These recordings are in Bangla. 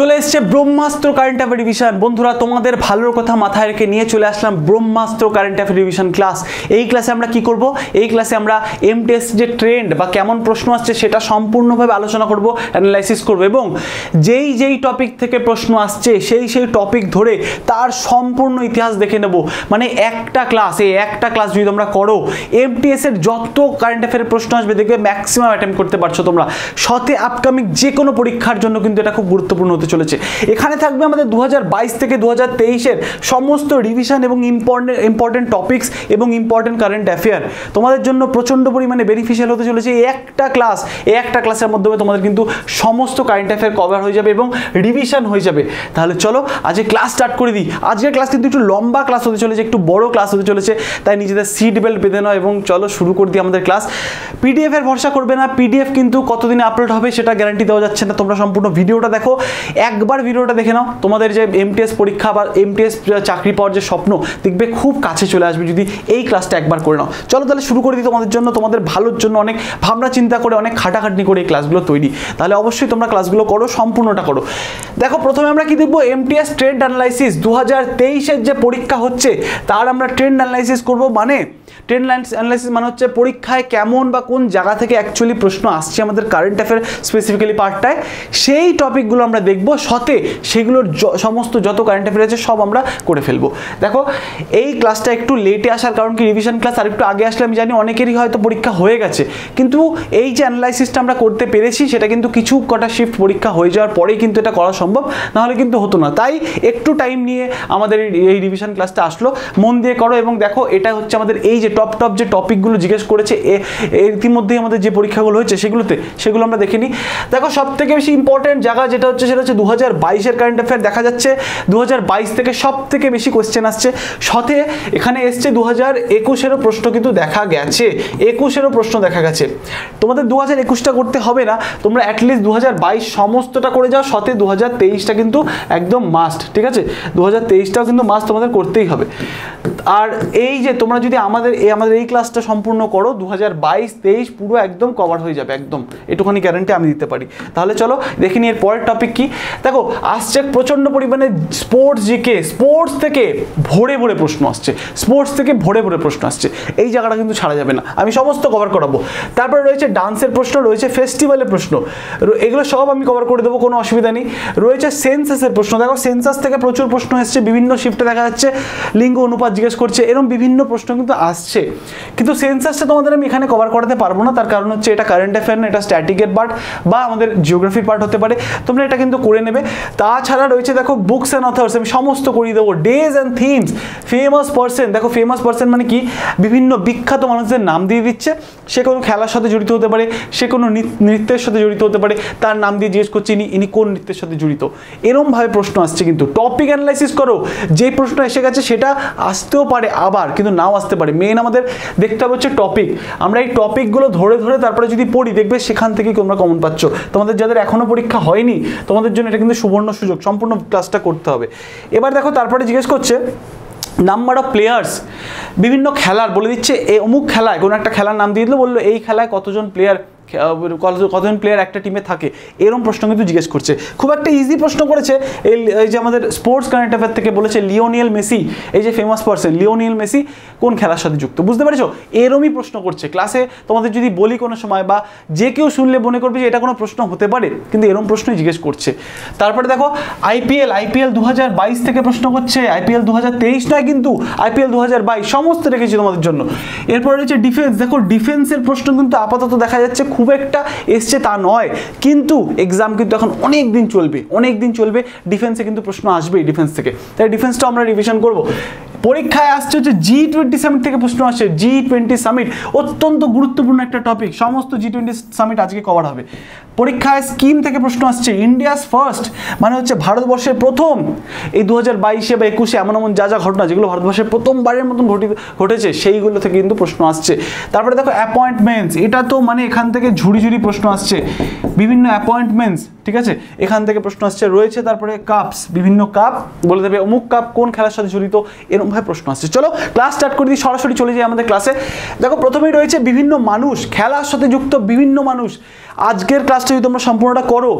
চলে এসছে ব্রহ্মাস্ত্র কারেন্ট অ্যাফেয়ার রিভিশন। বন্ধুরা, তোমাদের ভালোর কথা মাথায় রেখে নিয়ে চলে আসলাম ব্রহ্মাস্ত্র কারেন্ট অ্যাফেয়ার রিভিশন ক্লাস। এই ক্লাসে আমরা কি করব? এই ক্লাসে আমরা এমটিএস যে ট্রেন্ড বা কেমন প্রশ্ন আসছে সেটা সম্পূর্ণভাবে আলোচনা করব, অ্যানালাইসিস করব এবং যেই টপিক থেকে প্রশ্ন আসছে সেই টপিক ধরে তার সম্পূর্ণ ইতিহাস দেখে নেব। মানে একটা ক্লাস যদি তোমরা করো, এমটিএস এর যত কারেন্ট অ্যাফেয়ারের প্রশ্ন আসবে দেখবে ম্যাক্সিমাম অ্যাটেম্প্ট করতে পারছো তোমরা। সাথে আপকামিং যে কোনো পরীক্ষার জন্য কিন্তু এটা খুব গুরুত্বপূর্ণ হতে চলেছে। এখানে থাকবে আমাদের 2022 থেকে 2023 এর সমস্ত রিভিশন এবং ইম্পর্টেন্ট টপিকস এবং ইম্পর্টেন্ট কারেন্ট অ্যাফেয়ার তোমাদের জন্য প্রচণ্ড পরিমাণে বেনিফিশিয়াল হতে চলেছে। এই একটা ক্লাসের মাধ্যমে তোমাদের কিন্তু সমস্ত কারেন্ট অ্যাফেয়ার কভার হয়ে যাবে এবং রিভিশন হয়ে যাবে। তাহলে চলো আজকে ক্লাস স্টার্ট করে দিই। আজকের ক্লাস কিন্তু একটু লম্বা ক্লাস হতে চলেছে, একটু বড় ক্লাস হতে চলেছে, তাই নিজেদের সিট বেল্ট বেঁধে নাও এবং চলো শুরু করে দিই আমাদের ক্লাস। পিডিএফ এর ভরসা করবে না, পিডিএফ কিন্তু কতদিনে আপলোড হবে সেটা গ্যারান্টি দেওয়া যাচ্ছে না। তোমরা সম্পূর্ণ ভিডিওটা দেখো, একবার ভিডিওটা দেখে নাও, তোমাদের যে এমটিএস পরীক্ষা বা এমটিএস চাকরি পাওয়ার যে স্বপ্ন দেখবে খুব কাছে চলে আসবে যদি এই ক্লাসটা একবার করে নাও। চলো তাহলে শুরু করে দিই। তোমাদের জন্য, তোমাদের ভালোর জন্য অনেক ভাবনা চিন্তা করে, অনেক খাটাখাটনি করে এই ক্লাসগুলো তৈরি। তাহলে অবশ্যই তোমরা ক্লাসগুলো করো, সম্পূর্ণটা করো। দেখো প্রথমে আমরা কি দেখবো? এমটিএস ট্রেন্ড অ্যানালাইসিস 2023 এর যে পরীক্ষা হচ্ছে তার আমরা ট্রেন্ড অ্যানালাইসিস করব। মানে ট্রেন্ড অ্যানালাইসিস মানে হচ্ছে পরীক্ষায় কেমন বা কোন জায়গা থেকে অ্যাকচুয়ালি প্রশ্ন আসছে আমাদের কারেন্ট অ্যাফেয়ার স্পেসিফিক্যালি পার্টটায়, সেই টপিকগুলো আমরা দেখব। সাথে সেগুলোর সমস্ত যত কারেন্ট অ্যাফেয়ার আছে সব আমরা করে ফেলবো। দেখো এই ক্লাসটা একটু লেটে আসার কারণ কি, রিভিশন ক্লাস আর একটু আগে আসলে আমি জানি অনেকেরই হয়তো পরীক্ষা হয়ে গেছে, কিন্তু এই যে অ্যানালাইসিসটা আমরা করতে পেরেছি সেটা কিন্তু কিছু কটা শিফট পরীক্ষা হয়ে যাওয়ার পরেই কিন্তু এটা করা সম্ভব, নাহলে কিন্তু হতো না। তাই একটু টাইম নিয়ে আমাদের এই রিভিশন ক্লাসটা আসলো। মন দিয়ে করো এবং দেখো এটা হচ্ছে আমাদের এই যে টপ যে টপিকগুলো জিজ্ঞেস করেছে ইতিমধ্যেই আমাদের যে পরীক্ষাগুলো হয়েছে সেগুলো আমরা দেখে নিই। দেখো সব থেকে বেশি ইম্পর্টেন্ট জায়গা যেটা হচ্ছে সেটা হচ্ছে 2022 এর কারেন্ট অ্যাফেয়ার। দেখা যাচ্ছে 2022 থেকে সব থেকে বেশি কোয়েশ্চেন আসছে। সাথে এখানে এসছে 2021-এরও প্রশ্ন কিন্তু দেখা গেছে, 21-এরও প্রশ্ন দেখা গেছে। তোমাদের 2021টা করতে হবে না, তোমরা অ্যাটলিস্ট 2022 সমস্তটা করে যাও। সাথে 2023টা কিন্তু একদম মাস্ট, ঠিক আছে? 2023টাও কিন্তু মাস্ট তোমাদের করতেই হবে। আর এই যে তোমরা যদি আমাদের এই ক্লাসটা সম্পূর্ণ করো, 2022-23 পুরো একদম কভার হয়ে যাবে, একদম এটুখানি গ্যারান্টি আমি দিতে পারি। তাহলে চলো দেখে নিই এর পরের টপিক কি। দেখো আসছে প্রচণ্ড পরিমাণে স্পোর্টস জিকে, স্পোর্টস থেকে ভরে প্রশ্ন আসছে, এই জায়গাটা কিন্তু ছাড়া যাবে না, আমি সমস্ত কভার করাবো। তারপরে রয়েছে ডান্সের প্রশ্ন, রয়েছে ফেস্টিভ্যালের প্রশ্ন, এগুলো সব আমি কভার করে দেবো, কোনো অসুবিধা নেই। রয়েছে সেন্সাসের প্রশ্ন। দেখো সেন্সাস থেকে প্রচুর প্রশ্ন এসছে, বিভিন্ন শিফটে দেখা যাচ্ছে লিঙ্গ অনুপাত জিজ্ঞেস করছে, এরকম বিভিন্ন প্রশ্ন কিন্তু আসছে। কিন্তু সেন্সাসটা তোমাদের আমি এখানে কভার করাতে পারবো না, তার কারণ হচ্ছে এটা কারেন্ট অ্যাফেয়ার না, এটা স্ট্যাটিকের পার্ট বা আমাদের জিওগ্রাফির পার্ট হতে পারে, তোমরা এটা কিন্তু করে নেবে। তাছাড়া রয়েছে দেখো বুকস অ্যান্ড অথর্স, আমি সমস্ত করিয়ে দেবো। Days and themes, famous person. দেখো ফেমাস পার্সন মানে কি? বিভিন্ন বিখ্যাত মানুষদের নাম দিয়ে দিচ্ছে, সে কোনো খেলার সাথে জড়িত হতে পারে, সে কোনো নৃত্যের সাথে জড়িত হতে পারে, তার নাম দিয়ে জিজ্ঞেস করছে ইনি কোন নৃত্যের সাথে জড়িত। এরমভাবে প্রশ্ন আসছে। কিন্তু টপিক অ্যানালাইসিস করো, যে প্রশ্ন এসে গেছে সেটা আসতেও পারে আবার, কিন্তু নাও আসতে পারে। মেন আমাদের দেখতে হবে হচ্ছে টপিক। আমরা এই টপিকগুলো ধরে তারপরে যদি পড়ি দেখবে সেখান থেকেই তোমরা কমন পাচ্ছ। তোমাদের যাদের এখনো পরীক্ষা হয়নি তোমাদের জন্য এটা কিন্তু সুবর্ণ সুযোগ, সম্পূর্ণ ক্লাসটা করতে হবে। এবার দেখো তারপরে জিজ্ঞেস করছে নাম্বার অফ প্লেয়ার্স, বিভিন্ন খেলার বলে দিচ্ছে, এই অমুক খেলায় কোনো একটা খেলার নাম দিয়ে দিল, বললো এই খেলায় কতজন প্লেয়ার একটা টিমে থাকে, এরকম প্রশ্ন কিন্তু জিজ্ঞেস করছে। খুব একটা ইজি প্রশ্ন করেছে এই যে আমাদের স্পোর্টস কারেন্ট অ্যাফেয়ার থেকে। বলেছে লিওনেল মেসি, এই যে ফেমাস পার্সন লিওনেল মেসি কোন খেলার সাথে যুক্ত, বুঝতে পেরেছো? এরমই প্রশ্ন করছে ক্লাসে। তোমাদের যদি বলি কোনো সময় বা যে কেউ শুনলে মনে করবে যে এটা কোনো প্রশ্ন হতে পারে, কিন্তু এরম প্রশ্নই জিজ্ঞেস করছে। তারপরে দেখো আইপিএল 2022 থেকে প্রশ্ন করছে, আইপিএল 2023 নয় কিন্তু, আইপিএল 2022 সমস্ত রেখেছি তোমাদের জন্য। এরপরে রয়েছে ডিফেন্স। দেখো ডিফেন্সের প্রশ্ন কিন্তু আপাতত দেখা যাচ্ছে খুব একটা এসছে তা নয়, কিন্তু এক্সাম কিন্তু এখন অনেক দিন চলবে, ডিফেন্সে কিন্তু প্রশ্ন আসবেই ডিফেন্স থেকে, তাই ডিফেন্সটা আমরা রিভিশন করব। পরীক্ষায় আসছে হচ্ছে G20 সামিট থেকে প্রশ্ন আসছে। G20 সামিট অত্যন্ত গুরুত্বপূর্ণ একটা টপিক, সমস্ত G20 সামিট আজকে কভার হবে। পরীক্ষায় স্কিম থেকে প্রশ্ন আসছে ইন্ডিয়াস ফার্স্ট, মানে হচ্ছে ভারতবর্ষের প্রথম। এই 2022 বা 21 এমন যা ঘটনা যেগুলো ভারতবর্ষের প্রথমবারের মতন ঘটেছে সেইগুলো থেকে কিন্তু প্রশ্ন আসছে। তারপরে দেখো অ্যাপয়েন্টমেন্টস, এটা তো মানে এখান থেকে ঝুড়ি প্রশ্ন আসছে, বিভিন্ন অ্যাপয়েন্টমেন্টস, ঠিক আছে, এখান থেকে প্রশ্ন আসছে। রয়েছে তারপরে কাপস, বিভিন্ন কাপ বলে দেবে অমুক কাপ কোন খেলার সাথে জড়িত, এরকমভাবে প্রশ্ন আসছে। চলো ক্লাস স্টার্ট করে দিই, সরাসরি চলে যাই আমাদের ক্লাসে। দেখো প্রথমেই রয়েছে বিভিন্ন মানুষ, খেলার সাথে যুক্ত বিভিন্ন মানুষ। আজকের ক্লাসটা যদি তোমরা সম্পূর্ণটা করো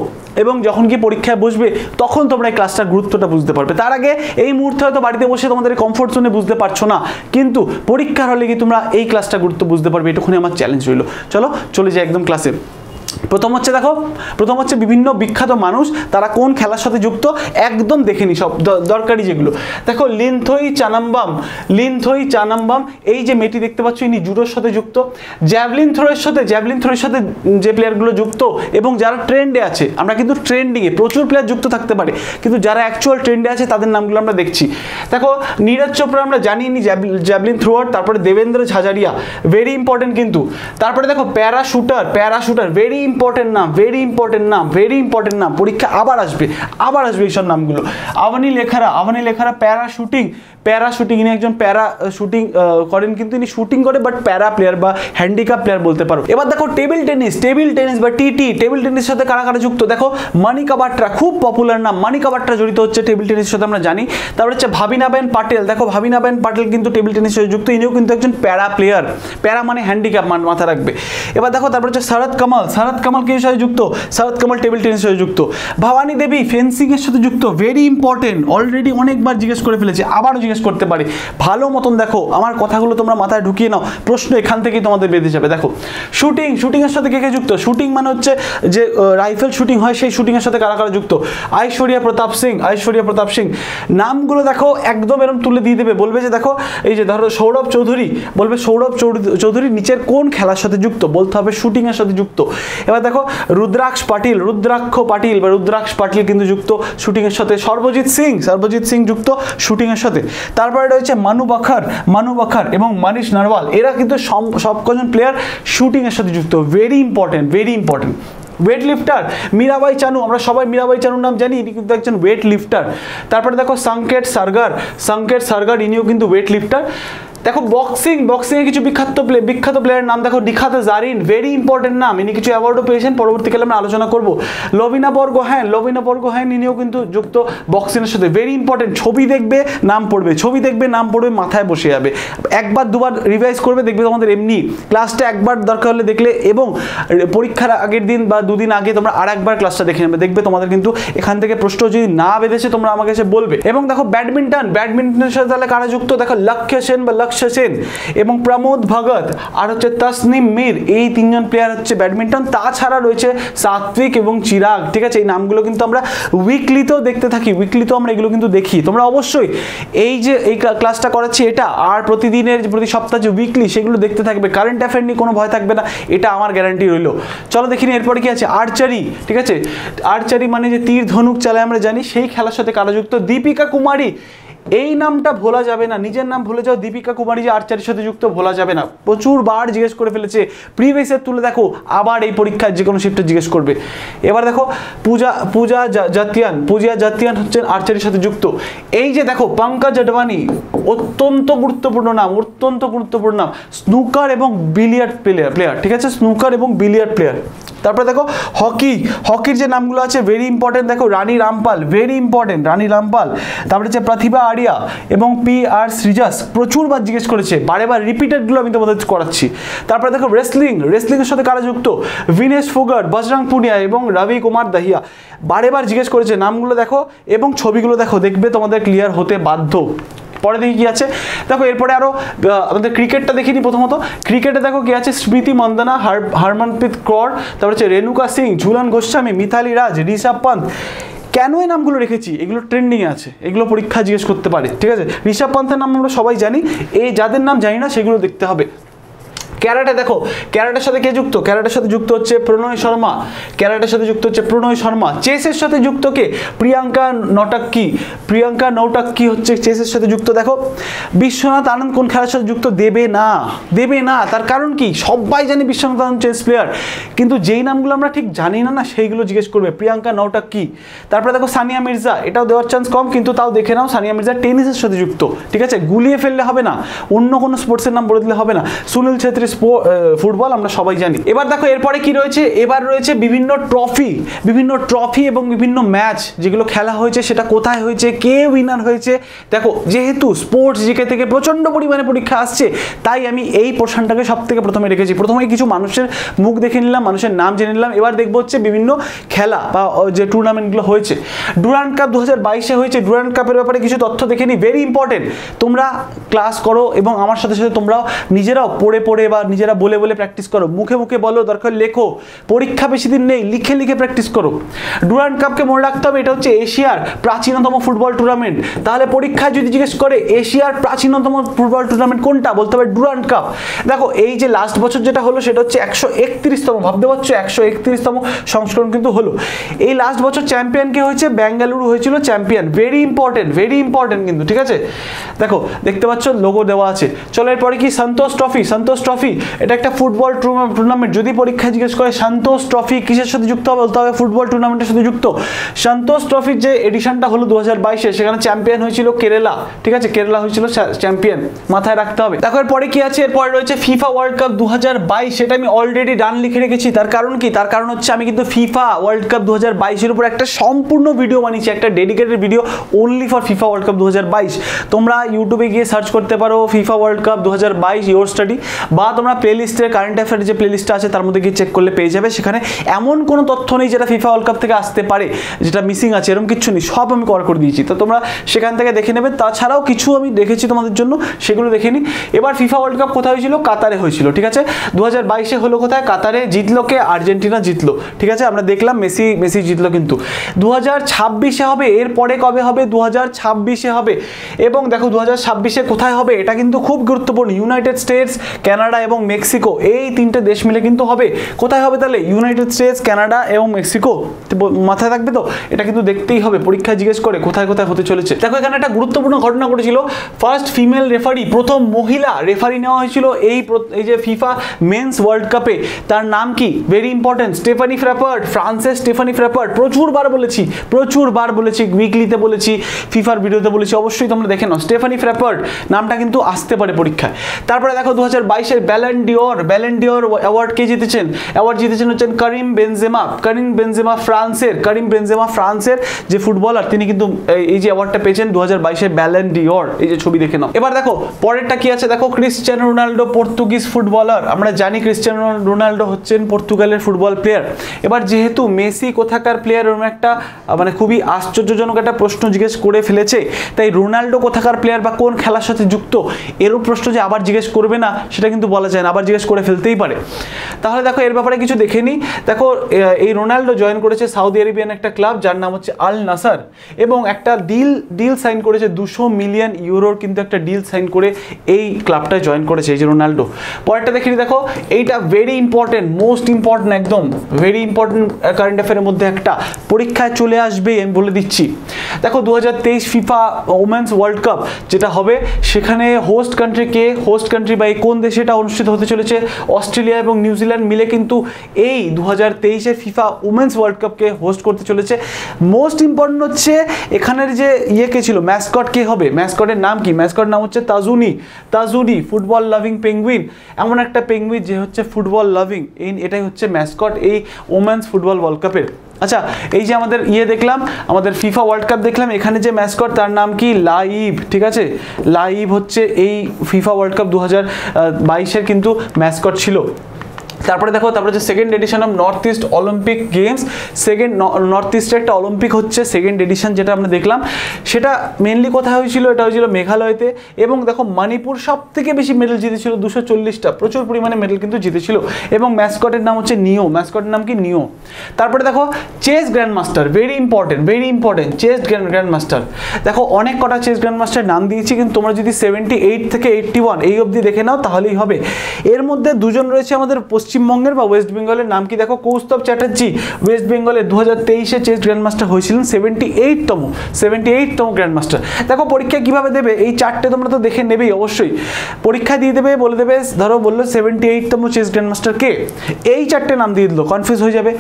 এবং যখন কি পরীক্ষায় বসবে তখন তোমরা এই ক্লাসটার গুরুত্বটা বুঝতে পারবে। তার আগে এই মুহূর্তে হয়তো বাড়িতে বসে তোমাদের কমফোর্ট জোনে বুঝতে পারছো না, কিন্তু পরীক্ষার হলে কি তোমরা এই ক্লাসটা গুরুত্ব বুঝতে পারবে, এটুকুনি আমার চ্যালেঞ্জ রইল। চলো চলে যাই একদম ক্লাসে। প্রথম হচ্ছে বিভিন্ন বিখ্যাত মানুষ তারা কোন খেলার সাথে যুক্ত, একদম দেখে নি সব দরকারি যেগুলো। দেখো লিনথোই চানাম্বাম এই যে মেয়েটি দেখতে পাচ্ছ ইনি জুডোর সাথে যুক্ত। জ্যাভলিন থ্রোয়ের সাথে যে প্লেয়ারগুলো যুক্ত এবং যারা ট্রেন্ডে আছে, আমরা কিন্তু ট্রেন্ডিংয়ে প্রচুর প্লেয়ার যুক্ত থাকতে পারে, কিন্তু যারা অ্যাকচুয়াল ট্রেন্ডে আছে তাদের নামগুলো আমরা দেখছি। দেখো নীরজ চোপড়া আমরা জানি নি জ্যাভলিন থ্রোয়ার, তারপরে দেবেন্দ্র ঝাঝারিয়া ভেরি ইম্পর্টেন্ট কিন্তু। তারপরে দেখো প্যারাশুটার ভেরি ইম্পর্টেন্ট নাম, পরীক্ষা আবার আসবে এইসব নামগুলো। আভানি লেখারা প্যারাশুটিং ইনি একজন প্যারা শুটিং করেন, কিন্তু ইনি শুটিং করে বাট প্যারা প্লেয়ার বা হ্যান্ডিক্যাপ প্লেয়ার বলতে পারো। এবার দেখো টেবিল টেনিস বা টিটি, টেবিল টেনিসের সাথে কারা কারা যুক্ত, দেখো মানিকা বাট্রা, খুব পপুলার নাম, মানিকা বাট্রা জড়িত হচ্ছে টেবিল টেনিসের সাথে আমরা জানি। তারপর হচ্ছে ভাবিনাবেন পাটেল, দেখো ভাবিনাবেন পাটেল কিন্তু টেবিল টেনিসের সাথে যুক্ত, ইনিও কিন্তু একজন প্যারা প্লেয়ার, প্যারা মানে হ্যান্ডিক্যাপ মাথা রাখবে। এবার দেখো তারপর হচ্ছে শরৎ কামাল কি সাথে যুক্ত, শরৎ কামাল টেবিল টেনিসের সাথে যুক্ত। ভবানী দেবী ফেন্সিং এর সাথে যুক্ত, ভেরি ইম্পর্টেন্ট, অলরেডি অনেকবার জিজ্ঞেস করে ফেলেছে, আবারও জিজ্ঞেস করতে পারে, ভালো মতন দেখো আমার কথাগুলো তোমরা মাথায় ঢুকিয়ে নাও, প্রশ্ন এখান থেকেই তোমাদের বেঁধে যাবে। দেখো শুটিং এর সাথে কে কে যুক্ত, শুটিং মানে হচ্ছে যে রাইফেল শুটিং হয় সেই শুটিং এর সাথে কারা কারা যুক্ত, ঐশ্বরিয়া প্রতাপ সিং, নামগুলো দেখো একদম এরকম তুলে দিয়ে দেবে, বলবে যে দেখো এই যে ধরো সৌরভ চৌধুরী, বলবে সৌরভ চৌধুরী নিচের কোন খেলার সাথে যুক্ত, বলতে হবে শুটিং এর সাথে যুক্ত। এবার দেখো রুদ্রাক্ষ পাটিল কিন্তু যুক্ত শুটিং এর সাথে, সর্বজিৎ সিং যুক্ত শুটিং এর সাথে। তারপরে রয়েছে মানু বাখার এবং মানিশ নারওয়াল, এরা কিন্তু সব কজন প্লেয়ার শুটিং এর সাথে যুক্ত, ভেরি ইম্পর্টেন্ট। ওয়েট লিফটার মীরাবাই চানু, আমরা সবাই মীরাবাই চানুর নাম জানি, ইনি কিন্তু একজন ওয়েট লিফটার। তারপরে দেখো সংকেত সারগার, ইনিও কিন্তু ওয়েট লিফটার। দেখো বক্সিং এর কিছু বিখ্যাত প্লেয়ারের নাম, দেখো নিখাত জারিন, ভেরি ইম্পর্টেন্ট নাম, ইনি কিছু অ্যাওয়ার্ডও পেয়েছেন, পরবর্তীকালে আমরা আলোচনা করব। লভিনা বরগোহাইন ইনিও কিন্তু যুক্ত বক্সিং এর সাথে, ভেরি ইম্পর্টেন্ট। ছবি দেখবে নাম পড়বে মাথায় বসে যাবে, একবার দুবার রিভাইজ করবে, দেখবে তোমাদের এমনি ক্লাসটা একবার দরকার হলে দেখলে এবং পরীক্ষার আগের দিন বা দুদিন আগে তোমরা আর একবার ক্লাসটা দেখে নেবে, দেখবে তোমাদের কিন্তু এখান থেকে প্রশ্ন যদি না বেঁধেছে তোমরা আমাকে এসে বলবে। এবং দেখো ব্যাডমিন্টনের সাথে তাহলে কারা যুক্ত, দেখো লক্ষ্য সেন এবং প্রমোদ ভগত আর হচ্ছে তসনিম মির, এই তিনজন প্লেয়ার হচ্ছে ব্যাডমিন্টন। তাছাড়া রয়েছে সাত্বিক এবং চিরাগ, ঠিক আছে, এই নামগুলো কিন্তু আমরা উইকলিতেও দেখতে থাকি, আমরা এগুলো কিন্তু দেখি। তোমরা অবশ্যই এই যে এই ক্লাসটা করাচ্ছি এটা আর প্রতি সপ্তাহে যে উইকলি সেগুলো দেখতে থাকবে, কারেন্ট অ্যাফেয়ার নিয়ে কোনো ভয় থাকবে না, এটা আমার গ্যারান্টি রইল। চলো দেখিনি এরপরে কি আছে, আর্চারি, ঠিক আছে, আর্চারি মানে যে তীর ধনুক চালায় আমরা জানি, সেই খেলার সাথে কারা যুক্ত, দীপিকা কুমারী, এই নামটা ভোলা যাবে না, নিজের নাম ভুলে যাও, দীপিকা কুমারী যে আর্চারির সাথে যুক্ত ভোলা যাবে না, প্রচুর বার জিজ্ঞেস করে ফেলেছে, প্রিভিয়াসের তুলে দেখো, আবার এই পরীক্ষায় যে কোনো শিফটে জিজ্ঞেস করবে। এবার দেখো পূজা জাতিয়ান হচ্ছেন আর্চারির সাথে যুক্ত। এই যে দেখো পঙ্কজ আডবাণী, অত্যন্ত গুরুত্বপূর্ণ নাম, স্নুকার এবং বিলিয়ার্ড প্লেয়ার, ঠিক আছে, স্নুকার এবং বিলিয়ার্ড প্লেয়ার। তারপরে দেখো হকির যে নামগুলো আছে ভেরি ইম্পর্টেন্ট, দেখো রানী রামপাল, ভেরি ইম্পর্টেন্ট, তারপরে হচ্ছে প্রতিভা আরিয়া এবং PR শ্রীজাস, প্রচুরবার জিজ্ঞেস করেছে, বারেবার রিপিটেডগুলো আমি তোমাদের করাচ্ছি। তারপরে দেখো রেসলিং এর সাথে কারা যুক্ত, ভিনেশ ফোগাট, বজরং পুনিয়া এবং রবি কুমার দাহিয়া, বারেবার জিজ্ঞেস করেছে, নামগুলো দেখো এবং ছবিগুলো দেখো, দেখবে তোমাদের ক্লিয়ার হতে বাধ্য। পরে দেখি কি আছে, দেখো এরপরে আরো আমাদের ক্রিকেটটা দেখিনি। প্রথমত ক্রিকেটে দেখো কি আছে, স্মৃতি মন্দনা, হরমনপ্রীত কৌর, তারপর হচ্ছে রেণুকা সিং, ঝুলন গোস্বামী, মিথালি রাজ, ঋষভ পান্ত। কেন এই নামগুলো রেখেছি, এগুলো ট্রেন্ডিংয়ে আছে, এগুলো পরীক্ষা জিজ্ঞেস করতে পারে, ঠিক আছে। ঋষভ পান্তের নাম আমরা সবাই জানি, এই যাদের নাম জানি না সেগুলো দেখতে হবে। ক্যারাটে দেখো, ক্যারাটের সাথে কে যুক্ত, ক্যারাটের সাথে যুক্ত হচ্ছে প্রণয় শর্মা, চেসের সাথে যুক্ত কে, প্রিয়াঙ্কা নৌটাক্কি হচ্ছে চেসের সাথে যুক্ত। দেখো বিশ্বনাথ আনন্দ কোন খেলার সাথে যুক্ত, দেবে না, তার কারণ কি, সবাই জানি বিশ্বনাথ আনন্দ চেস প্লেয়ার, কিন্তু যেই নামগুলো আমরা ঠিক জানি না সেইগুলো জিজ্ঞেস করবে, প্রিয়াঙ্কা নৌটাক্কি। তারপরে দেখো সানিয়া মির্জা, এটাও দেওয়ার চান্স কম, কিন্তু তাও দেখে নাও, সানিয়া মির্জা টেনিসের সাথে যুক্ত, ঠিক আছে, গুলিয়ে ফেললে হবে না, অন্য কোনো স্পোর্টসের নাম বলে দিলে হবে না। সুনীল ছেত্রী ফুটবল আমরা সবাই জানি। এবার দেখো এরপরে কি রয়েছে, এবার রয়েছে বিভিন্ন ট্রফি এবং বিভিন্ন ম্যাচ যেগুলো খেলা হয়েছে সেটা কোথায় হয়েছে, কে উইনার হয়েছে। দেখো যেহেতু স্পোর্টস জিকে থেকে প্রচণ্ড পরিমাণে পরীক্ষা আসছে, তাই আমি এই পোর্শনটাকে সব থেকে প্রথমে রেখেছি। প্রথমে কিছু মানুষের মুখ দেখে নিলাম, মানুষের নাম জেনে নিলাম। এবার দেখবো হচ্ছে বিভিন্ন খেলা বা যে টুর্নামেন্টগুলো হয়েছে। ডুরান্ড কাপ 2022-এ হয়েছে। ডুরান্ড কাপের ব্যাপারে কিছু তথ্য দেখে নিই, ভেরি ইম্পর্টেন্ট। তোমরা ক্লাস করো এবং আমার সাথে সাথে তোমরাও নিজেরাও পড়ে বা নিজেরা বলে প্র্যাকটিস করো, মুখে বলো, দরকার লেখো। পরীক্ষা বেশি দিন নেই, লিখে প্র্যাকটিস করো। ডুরান্ড কাপকে মনে রাখতে হবে, এটা হচ্ছে এশিয়ার প্রাচীনতম ফুটবল টুর্নামেন্ট। তাহলে পরীক্ষায় যদি জিজ্ঞেস করে এশিয়ার প্রাচীনতম ফুটবল টুর্নামেন্ট কোনটা, বলতে হবে ডুরান্ড কাপ। দেখো এই যে লাস্ট বছর যেটা হলো সেটা হচ্ছে 131তম, ভাবতে পারছো 131তম সংস্করণ কিন্তু হলো। এই লাস্ট বছর চ্যাম্পিয়ন কে হয়েছে, বেঙ্গালুরু হয়েছিল চ্যাম্পিয়ন। ভেরি ইম্পর্টেন্ট কিন্তু, ঠিক আছে। দেখো দেখতে পাচ্ছ লোগো দেওয়া আছে। চলো এরপরে কি সন্তোষ ট্রফি, এটা একটা ফুটবল টুর্নামেন্ট। যদি পরীক্ষায় জিজ্ঞেস করে সন্তোষ ট্রফি কিসের সাথে যুক্ত হবে, বলতে হবে ফুটবল টুর্নামেন্টের সাথে যুক্ত। সন্তোষ ট্রফির যে এডিশনটা হলো 2022-এ, সেখানে চ্যাম্পিয়ন হয়েছিল কেরালা, ঠিক আছে, কেরালা হয়েছিল চ্যাম্পিয়ন, মাথায় রাখতে হবে। দেখো এরপরে কি আছে, এরপরে রয়েছে ফিফা ওয়ার্ল্ড কাপ 2022। সেটা আমি অলরেডি ডান লিখে রেখেছি। তার কারণ কি, তার কারণ হচ্ছে আমি কিন্তু ফিফা ওয়ার্ল্ড কাপ 2022-এর উপর একটা সম্পূর্ণ ভিডিও বানিয়েছি, একটা dedicated video only for FIFA world cup 2022। তোমরা ইউটিউবে গিয়ে সার্চ করতে পারো FIFA world cup 2022 your study, বা তোমরা প্লেলিস্টে কারেন্ট অ্যাফেয়ার যে প্লেলিস্টটা আছে তার মধ্যে গিয়ে চেক করলে পেয়ে যাবে। সেখানে এমন কোনো তথ্য নেই যেটা ফিফা ওয়ার্ল্ড কাপ থেকে আসতে পারে, যেটা মিসিং আছে, এরকম কিছু নেই, সব আমি কভার করে দিয়েছি। তো তোমরা সেখান থেকে দেখে নেবে। তাছাড়াও কিছু আমি দেখেছি তোমাদের জন্য, সেগুলো দেখে নিই। এবার ফিফা ওয়ার্ল্ড কাপ কোথায় হয়েছিল, কাতারে হয়েছিল, ঠিক আছে। 2022-এ হলো কোথায়, কাতারে। জিতলো কে, আর্জেন্টিনা জিতলো, ঠিক আছে। আমরা দেখলাম মেসি জিতলো। কিন্তু 2026-এ হবে, এরপরে কবে হবে, 2026-এ হবে। এবং দেখো 2026-এ কোথায় হবে, এটা কিন্তু খুব গুরুত্বপূর্ণ। ইউনাইটেড স্টেটস, কানাডা এবং মেক্সিকো, এই তিনটে দেশ মিলে কিন্তু হবে। কোথায় হবে তাহলে, ইউনাইটেড স্টেটস, কানাডা এবং মেক্সিকো, মাথায় থাকবে তো। এটা কিন্তু দেখতেই হবে, পরীক্ষায় জিজ্ঞেস করে কোথায় হতে চলেছে। দেখো এখানে একটা গুরুত্বপূর্ণ ঘটনা ঘটেছিল, ফার্স্ট ফিমেল রেফারি, প্রথম মহিলা রেফারি নেওয়া হয়েছিল এই যে ফিফা মেন্স ওয়ার্ল্ড কাপে। তার নাম কি, ভেরি ইম্পর্টেন্ট, স্টেফানি ফ্র্যাপার্ট, ফ্রান্সের স্টেফানি ফ্র্যাপার্ট। প্রচুরবার বলেছি, উইকলিতে বলেছি, ফিফার ভিডিওতে বলেছি, অবশ্যই তোমরা দেখে নাও। স্টেফানি ফ্র্যাপার্ট নামটা কিন্তু আসতে পারে পরীক্ষায়। তারপরে দেখো 2022-এর ব্যালন ডিওর অ্যাওয়ার্ড কে জিতেছেন, হচ্ছেন কারিম বেনজেমা ফ্রান্সের যে ফুটবলার, তিনি কিন্তু এই যে অ্যাওয়ার্ডটা পেয়েছেন 2022-এর ব্যালন ডিওর। এই যে ছবি দেখে নাও। এবার দেখো পরেরটা কি আছে, দেখো ক্রিশ্চিয়ানো রোনাল্ডো, পর্তুগিজ ফুটবলার। আমরা জানি ক্রিশ্চিয়ানো রোনাল্ডো হচ্ছেন পর্তুগালের ফুটবল প্লেয়ার। এবার যেহেতু মেসি কোথাকার প্লেয়ার, এরকম একটা মানে খুবই আশ্চর্যজনক একটা প্রশ্ন জিজ্ঞেস করে ফেলেছে, তাই রোনাল্ডো কোথাকার প্লেয়ার বা কোন খেলার সাথে যুক্ত, এরকম প্রশ্ন যে আবার জিজ্ঞেস করবে না সেটা কিন্তু বলা যায় না, আবার জিজ্ঞেস করে ফেলতেই পারে। তাহলে দেখো এর ব্যাপারে কিছু দেখে নিই। দেখো এই রোনাল্ডো জয়েন করেছে সৌদি আরবিয়ান একটা ক্লাব যার নাম হচ্ছে আল নাসার, এবং একটা ডিল সাইন করেছে 200 মিলিয়ন ইউরোর কিন্তু একটা ডিল সাইন করে এই ক্লাবটায় জয়েন করেছে এই যে রোনাল্ডো। পরেরটা দেখে নিই। দেখো এইটা ভেরি ইম্পর্টেন্ট, মোস্ট ইম্পর্টেন্ট, একদম ভেরি ইম্পর্টেন্ট কারেন্ট অ্যাফেয়ারের মধ্যে একটা, পরীক্ষায় চলে আসবে আমি বলে দিচ্ছি। দেখো 2023 ফিফা ওমেন্স ওয়ার্ল্ড কাপ যেটা হবে, সেখানে হোস্ট কান্ট্রি বা কোন দেশে এটা অনুষ্ঠিত হতে চলেছে, অস্ট্রেলিয়া এবং নিউজিল্যান্ড মিলে কিন্তু এই 2023-এর ফিফা ওমেন্স ওয়ার্ল্ড কাপকে হোস্ট করতে চলেছে। মোস্ট ইম্পর্টেন্ট হচ্ছে এখানের যে কে ছিল, ম্যাসকট কে হবে, ম্যাসকটের নাম কি, ম্যাসকটের নাম হচ্ছে তাজুনি ফুটবল লাভিং পেঙ্গুইন, এমন একটা পেঙ্গুইন যে হচ্ছে ফুটবল লাভিং, এটাই হচ্ছে ম্যাসকট এই ওমেন্স ফুটবল ওয়ার্ল্ড কাপের। আচ্ছা এই যে আমাদের দেখলাম, আমাদের ফিফা ওয়ার্ল্ড কাপ দেখলাম, এখানে যে ম্যাসকট তার নাম কি, লাইভ, ঠিক আছে। লাইভ হচ্ছে এই ফিফা ওয়ার্ল্ড কাপ 2022-এর কিন্তু ম্যাসকট ছিল। তারপরে দেখো, তারপরে যে second edition of north east Olympic games, north ইস্টের একটা অলিম্পিক হচ্ছে সেকেন্ড এডিশন, যেটা আমরা দেখলাম সেটা মেনলি কোথায় হয়েছিল, এটা হয়েছিল মেঘালয়তে। এবং দেখো মণিপুর সব থেকে বেশি মেডেল জিতেছিল, 240টা, প্রচুর পরিমাণে মেডেল কিন্তু জিতেছিল। এবং ম্যাসকটের নাম হচ্ছে ম্যাসকটের নাম কি, নিও। তারপরে দেখো chess grandmaster, very important chess grandmaster. দেখো অনেক কটা চেস গ্র্যান্ড মাস্টার নাম দিয়েছি, কিন্তু তোমরা যদি 78 থেকে 81 এই অবধি দেখে নাও তাহলেই হবে। এর মধ্যে দুজন রয়েছে আমাদের পশ্চিম পশ্চিমবঙ্গের বা ওয়েস্ট বেঙ্গলের নাম কি দেখো, কৌস্তব চ্যাটার্জি ওয়েস্ট বেঙ্গলের 2023-এ চেস গ্র্যান্ডমাস্টার হয়েছিলেন, 78তম গ্র্যান্ডমাস্টার। দেখো পরীক্ষা কিভাবে দেবে, এই চারটে তোমরা তো দেখে নেবেই অবশ্যই, পরীক্ষা দিয়ে দেবে, বলে দেবে ধরো বললো 78তম চেস গ্র্যান্ডমাস্টার কে, এই চারটে নাম দিয়ে দিল, কনফিউজ হয়ে যাবে।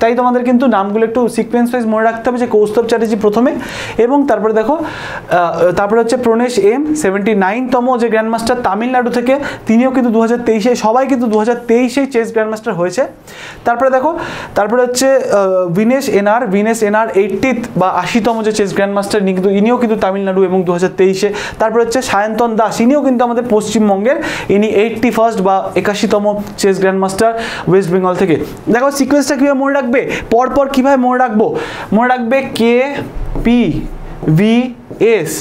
তাই তোমাদের কিন্তু নামগুলো একটু সিকোয়েন্স ওয়াইজ মনে রাখতে হবে, যে কৌস্তব চ্যাটার্জি প্রথমে, এবং তারপরে দেখো তারপরে হচ্ছে প্রণেশ এম 79তম যে গ্র্যান্ডমাস্টার তামিলনাড়ু থেকে, তিনিও কিন্তু 2023-এ, সবাই কিন্তু 2023-এ চেস গ্র্যান্ডমাস্টার হয়েছে। তারপরে দেখো তারপরে হচ্ছে ভিনেশ এনআর 80th বা 80তম যে চেস গ্র্যান্ডমাস্টার, ইনিও কিন্তু তামিলনাড়ু এবং 2023-এ। তারপরে হচ্ছে সায়ন্তন দাস, ইনিও কিন্তু আমাদের পশ্চিমবঙ্গের, ইনি 81st বা 81তম চেস গ্র্যান্ডমাস্টার ওয়েস্ট বেঙ্গল থেকে। দেখো সিকোয়েন্সটা কীভাবে মনে রাখবে, পরপর কীভাবে মনে রাখবো, মনে রাখবে KPVS,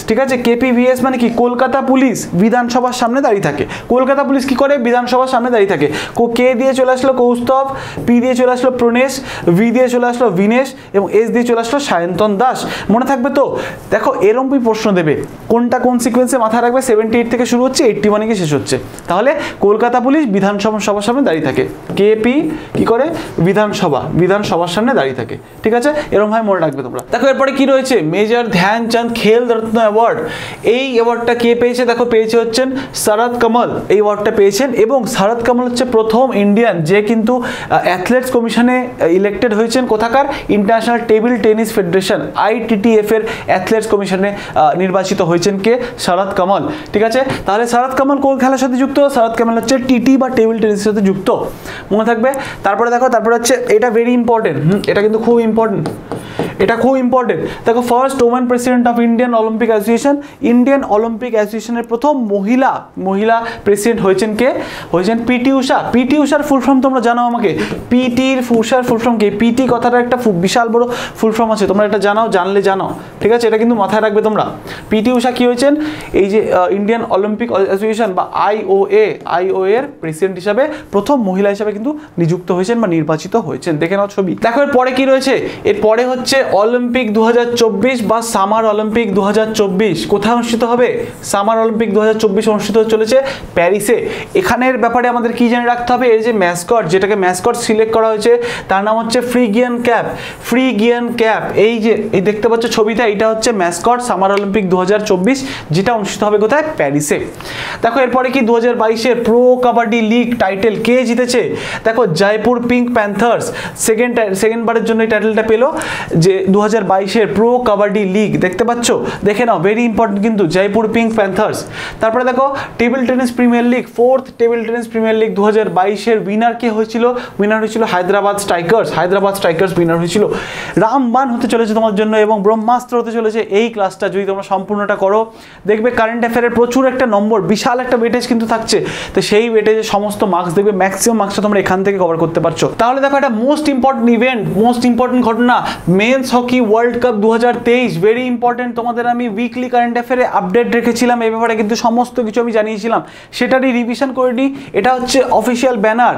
ঠিক আছে, KPVS মানে কি, কলকাতা পুলিশ বিধানসভার সামনে দাঁড়িয়ে থাকে। কলকাতা পুলিশ কি করে, বিধানসভার সামনে দাঁড়িয়ে থাকে। কে দিয়ে চলে আসলো কৌস্তব, পি দিয়ে চলে আসলো প্রণেশ, ভি দিয়ে চলে আসলো ভিনেশ, এবং এস দিয়ে চলে আসলো সায়ন্তন দাস। মনে থাকবে তো? দেখো এরকমই প্রশ্ন দেবে, কোনটা কোন সিকোয়েন্সে মাথায় রাখবে, 78 থেকে শুরু হচ্ছে, 81 গিয়ে শেষ হচ্ছে। তাহলে কলকাতা পুলিশ বিধানসভার সামনে দাঁড়িয়ে থাকে, কেপি কি করে, বিধানসভার সামনে দাঁড়িয়ে থাকে, ঠিক আছে, এরকম ভাবে মনে রাখবে তোমরা। দেখো এরপরে কি রয়েছে, মেজর ধ্যানচাঁদ খেল রত্ন অ্যাওয়ার্ড, এই অ্যাওয়ার্ডটা কে পেয়েছে, দেখো পেয়েছে হচ্ছেন শরৎ কমল, এই অ্যাওয়ার্ডটা পেয়েছেন। এবং শরৎ কমল হচ্ছে প্রথম ইন্ডিয়ান যে কিন্তু অ্যাথলেটস কমিশনে ইলেক্টেড হয়েছেন, কোথাকার, international table tennis federation ITTF এর অ্যাথলেটস কমিশনে নির্বাচিত হয়েছেন কে, শরৎ কমল, ঠিক আছে। তাহলে শরৎ কমল কোন খেলার সাথে যুক্ত, শরৎ কমল হচ্ছে টিটি বা টেবিল টেনিসের সাথে যুক্ত, মনে থাকবে। তারপরে দেখো, তারপরে হচ্ছে এটা ভেরি ইম্পর্টেন্ট, এটা কিন্তু খুব ইম্পর্টেন্ট, এটা খুব ইম্পর্টেন্ট। দেখো first women president of Indian Olympic association, Indian Olympic অ্যাসোসিয়েশনের প্রথম মহিলা প্রেসিডেন্ট হয়েছেন কে, হয়েছেন পিটি ঊষা। পিটি ঊষার ফুল ফর্ম তোমরা জানো আমাকে, ঊষার ফুল ফর্ম কি, পিটি কথাটা একটা বিশাল বড় ফুল ফর্ম আছে, তোমরা এটা জানাও, জানলে জানো, ঠিক আছে, এটা কিন্তু মাথায় রাখবে তোমরা। পিটি ঊষা কি হয়েছেন, এই যে ইন্ডিয়ান অলিম্পিক অ্যাসোসিয়েশন বা IOA এর প্রেসিডেন্ট হিসাবে প্রথম মহিলা হিসাবে কিন্তু নিযুক্ত হয়েছেন বা নির্বাচিত হয়েছেন। দেখে নাও ছবি। দেখো এর পরে কি রয়েছে, এর পরে হচ্ছে অলিম্পিক 2024 বা সামার অলিম্পিক 2024 কোথায় অনুষ্ঠিত হবে, সামার অলিম্পিক 2024 অনুষ্ঠিত হতে চলেছে প্যারিসে। এখানের ব্যাপারে আমাদের কি জেনে রাখতে হবে, এর যে ম্যাসকট, যেটাকে ম্যাসকট সিলেক্ট করা হয়েছে, তার নাম হচ্ছে ফ্রিগিয়ান ক্যাপ। এই যে এই দেখতে পাচ্ছ ছবিটা, এটা হচ্ছে ম্যাসকট সামার অলিম্পিক 2024, যেটা অনুষ্ঠিত হবে কোথায়, প্যারিসে। দেখো এরপরে কি 2022-এর প্রো কাবাডি লিগ টাইটেল কে জিতেছে, দেখো জয়পুর পিঙ্ক প্যান্থার্স সেকেন্ড বারের জন্য এই টাইটেলটা পেল, যে 2022-এর প্রো কাবাডি লিগ, দেখতে পাচ্ছ, দেখে নাও, ভেরি ইম্পর্টেন্ট কিন্তু, জয়পুর পিঙ্ক প্যান্থার্স। তারপরে দেখো table tennis premier league, fourth table tennis premier league 2022-এর উইনার কে হয়েছিল, উইনার হয়েছিল হায়দ্রাবাদ স্ট্রাইকার্স উইনার হয়েছিল। রামবান হতে চলেছে তোমার জন্য এবং ব্রহ্মাস্ত্র হতে চলেছে এই ক্লাসটা, যদি তোমরা সম্পূর্ণটা করো দেখবে কারেন্ট অ্যাফেয়ারের প্রচুর একটা নম্বর, বিশাল একটা ওয়েটেজ কিন্তু থাকছে, তো সেই ওয়েটেজে সমস্ত মার্কস দেখবে, ম্যাক্সিমাম মার্কসটা তোমরা এখান থেকে কভার করতে পারছো। তাহলে দেখো একটা মোস্ট ইম্পর্টেন্ট ঘটনা, men's hockey world cup 2023, very important. তোমাদের আমি উইকলি কারেন্ট অ্যাফেয়ারে আপডেট রেখেছিলাম, এই ব্যাপারে কিন্তু সমস্ত কিছু আমি জানিয়েছিলাম, সেটারই রিভিশন করে নিই। এটা হচ্ছে অফিসিয়াল ব্যানার।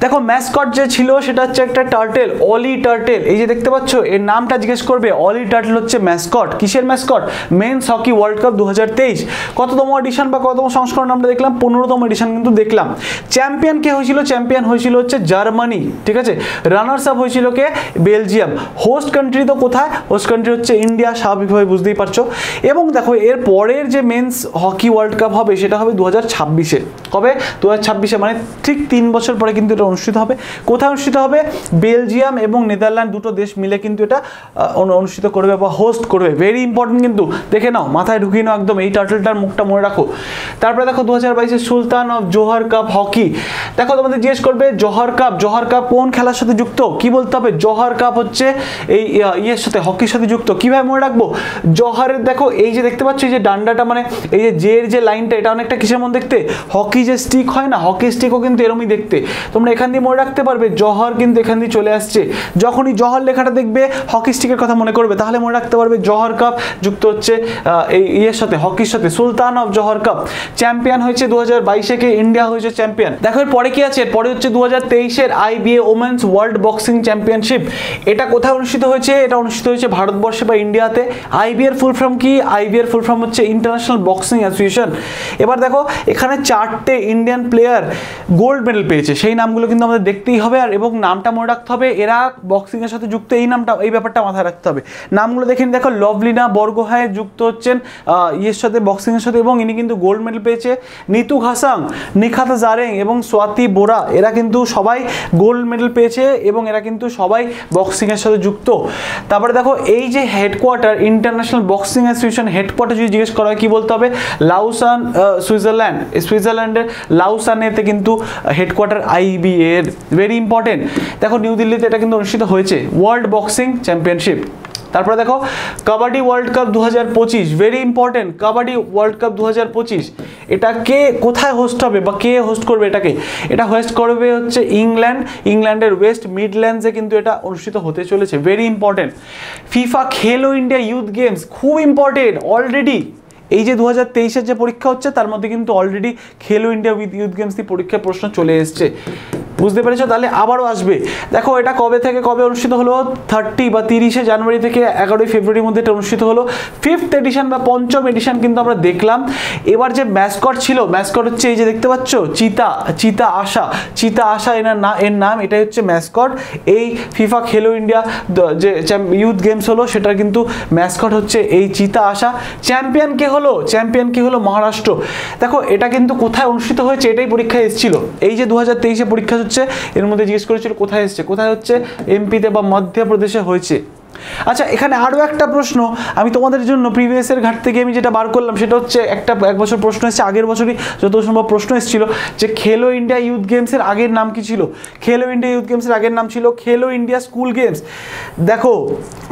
দেখো ম্যাসকট যে ছিল সেটা হচ্ছে একটা টার্টেল, অলি টার্টেল, এই যে দেখতে পাচ্ছ, এর নামটা জিজ্ঞেস করবে, অলি টার্টেল হচ্ছে ম্যাসকট। কিসের mascot, men's hockey world cup 2023। কততম এডিশন বা কততম সংস্করণ আমরা দেখলাম, 15তম এডিশন কিন্তু দেখলাম। চ্যাম্পিয়ন কে হয়েছিল, চ্যাম্পিয়ন হয়েছিল হচ্ছে জার্মানি, ঠিক আছে। রানার্স আপ হয়েছিল কে, বেলজিয়াম। হোস্ট কান্ট্রি তো কোথায়, হোস্ট কান্ট্রি হচ্ছে ইন্ডিয়া, স্বাভাবিকভাবে বুঝতেই পারছো। এবং দেখো এর পরের যে মেন্স হকি ওয়ার্ল্ড কাপ হবে সেটা হবে 2026-এ, কবে, 2026-এ, মানে ঠিক 3 বছর পরে কিন্তু এটা অনুষ্ঠিত হবে। কোথায় অনুষ্ঠিত হবে, বেলজিয়াম এবং নেদারল্যান্ড দুটো দেশ মিলে কিন্তু এটা অনুষ্ঠিত করবে বা হোস্ট করবে, ভেরি ইম্পর্টেন্ট কিন্তু, দেখে নাও, মাথায় ঢুকিয়ে নাও একদম, এই টাইটেলটার মুখটা মনে রাখো। তারপরে দেখো 2022-এর সুলতান অফ জোহর কাপ হকি, দেখো তোমাদের জিজ্ঞেস করবে জোহর কাপ কোন খেলার সাথে যুক্ত, কি বলতে হবে, জোহর কাপ হচ্ছে এই ইয়ের সাথে, হকির সাথে যুক্ত। কিভাবে মনে রাখবো, জোহরের দেখো এই যে দেখতে পাচ্ছ, এই যে ডান্ডাটা, মানে এই যে জের যে লাইনটা, এটা অনেকটা কিসের মধ্যে দেখতে, হকি যে স্টিক হয় না, হকি স্টিকও কিন্তু এরমই দেখতে। তোমরা এখান দিয়ে মনে রাখতে পারবে, জোহর কিন্তু এখান দিয়ে চলে আসছে, যখনই জোহর লেখাটা দেখবে হকি স্টিকের কথা মনে করবে, তাহলে মনে রাখতে পারবে জোহর কাপ যুক্ত হচ্ছে এই ইয়ের সাথে, হকির সাথে। সুলতান অফ জোহর কাপ, চ্যাম্পিয়ন হয়েছে 2022-এ কে, ইন্ডিয়া হয়েছে চ্যাম্পিয়ন। দেখো এর পরে কি আছে, এর পরে হচ্ছে 2023-এর IBA women's world boxing championship, এটা কোথায় অনুষ্ঠিত হয়েছে, হয়েছে, এটা অনুষ্ঠিত হয়েছে ভারতবর্ষে বা ইন্ডিয়াতে। আইবিএর ফুল ফর্ম কি? আইবিএর ফুল ফর্ম হচ্ছে ইন্টারন্যাশনাল বক্সিং অ্যাসোসিয়েশন। এবার দেখো এখানে 4টে ইন্ডিয়ান প্লেয়ার গোল্ড মেডেল পেয়েছে, সেই নামগুলো কিন্তু আমাদের দেখতেই হবে আর এবং নামটা মনে রাখতে হবে, এরা বক্সিংয়ের সাথে যুক্ত, এই ব্যাপারটা মাথায় রাখতে হবে। নামগুলো দেখে দেখো, লভলিনা বরগোহাঁই যুক্ত হচ্ছেন ইয়ের সাথে, বক্সিংয়ের সাথে, এবং ইনি কিন্তু গোল্ড মেডেল পেয়েছে। নিতু ঘাসাং, নিখাত জারেং এবং স্বাতি বোরা, এরা কিন্তু সবাই গোল্ড মেডেল পেয়েছে এবং এরা কিন্তু সবাই বক্সিংয়ের সাথে যুক্ত। তারপরে দেখো এই যে headquarter, international boxing association headquarter যদি জিজ্ঞেস করা হয় কি বলতে হবে? লাউসান, সুইজারল্যান্ডের লাউসানেতে কিন্তু হেডকোয়ার্টার আইবিএ এর। Very important. দেখো নিউ দিল্লিতে এটা কিন্তু অনুষ্ঠিত হয়েছে, ওয়ার্ল্ড বক্সিং চ্যাম্পিয়নশিপ। তারপরে দেখো kabaddi world cup 2025, very important. Kabaddi world cup 2025 এটা কে কোথায় হোস্ট হবে বা কে হোস্ট করবে এটাকে? এটা হোস্ট করবে হচ্ছে ইংল্যান্ডের ওয়েস্ট মিডল্যান্ডসে কিন্তু এটা অনুষ্ঠিত হতে চলেছে। Very important. ফিফা খেলো ইন্ডিয়া ইউথ গেমস, খুব ইম্পর্টেন্ট। অলরেডি এই যে 2023-এর যে পরীক্ষা হচ্ছে তার মধ্যে কিন্তু অলরেডি খেলো ইন্ডিয়া ইউথ গেমস দিয়ে পরীক্ষার প্রশ্ন চলে এসছে, বুঝতে পেরেছো? তাহলে আবারও আসবে। দেখো এটা কবে থেকে কবে অনুষ্ঠিত হলো? 30 বা 30শে জানুয়ারি থেকে 11ই ফেব্রুয়ারির মধ্যে এটা অনুষ্ঠিত হলো। 5th এডিশন বা 5ম এডিশন কিন্তু আমরা দেখলাম। এবার যে ম্যাসকট ছিল, ম্যাসকট হচ্ছে এই যে দেখতে পাচ্ছ, চিতা আশা এর নাম, এটাই হচ্ছে ম্যাসকট। এই ফিফা খেলো ইন্ডিয়া যে ইউথ গেমস হলো সেটার কিন্তু ম্যাসকট হচ্ছে এই চিতা আশা। চ্যাম্পিয়ন কে হলো মহারাষ্ট্র। দেখো এটা কিন্তু কোথায় অনুষ্ঠিত হয়েছে এটাই পরীক্ষায় এসেছিল। এই যে 2023-এ পরীক্ষা হচ্ছে এর মধ্যে জিজ্ঞেস করেছিল কোথায় এসছে, কোথায় হচ্ছে? এমপিতে বা মধ্যপ্রদেশে হয়েছে। আচ্ছা, এখানে আরও একটা প্রশ্ন আমি তোমাদের জন্য প্রিভিয়াসের ঘাট থেকে আমি যেটা বার করলাম সেটা হচ্ছে এক বছর প্রশ্ন এসেছে, আগের বছরই যত সম্ভব প্রশ্ন এসেছিল যে খেলো ইন্ডিয়া ইউথ গেমসের আগের নাম কি ছিল? খেলো ইন্ডিয়া ইউথ গেমসের আগের নাম ছিল খেলো ইন্ডিয়া স্কুল গেমস। দেখো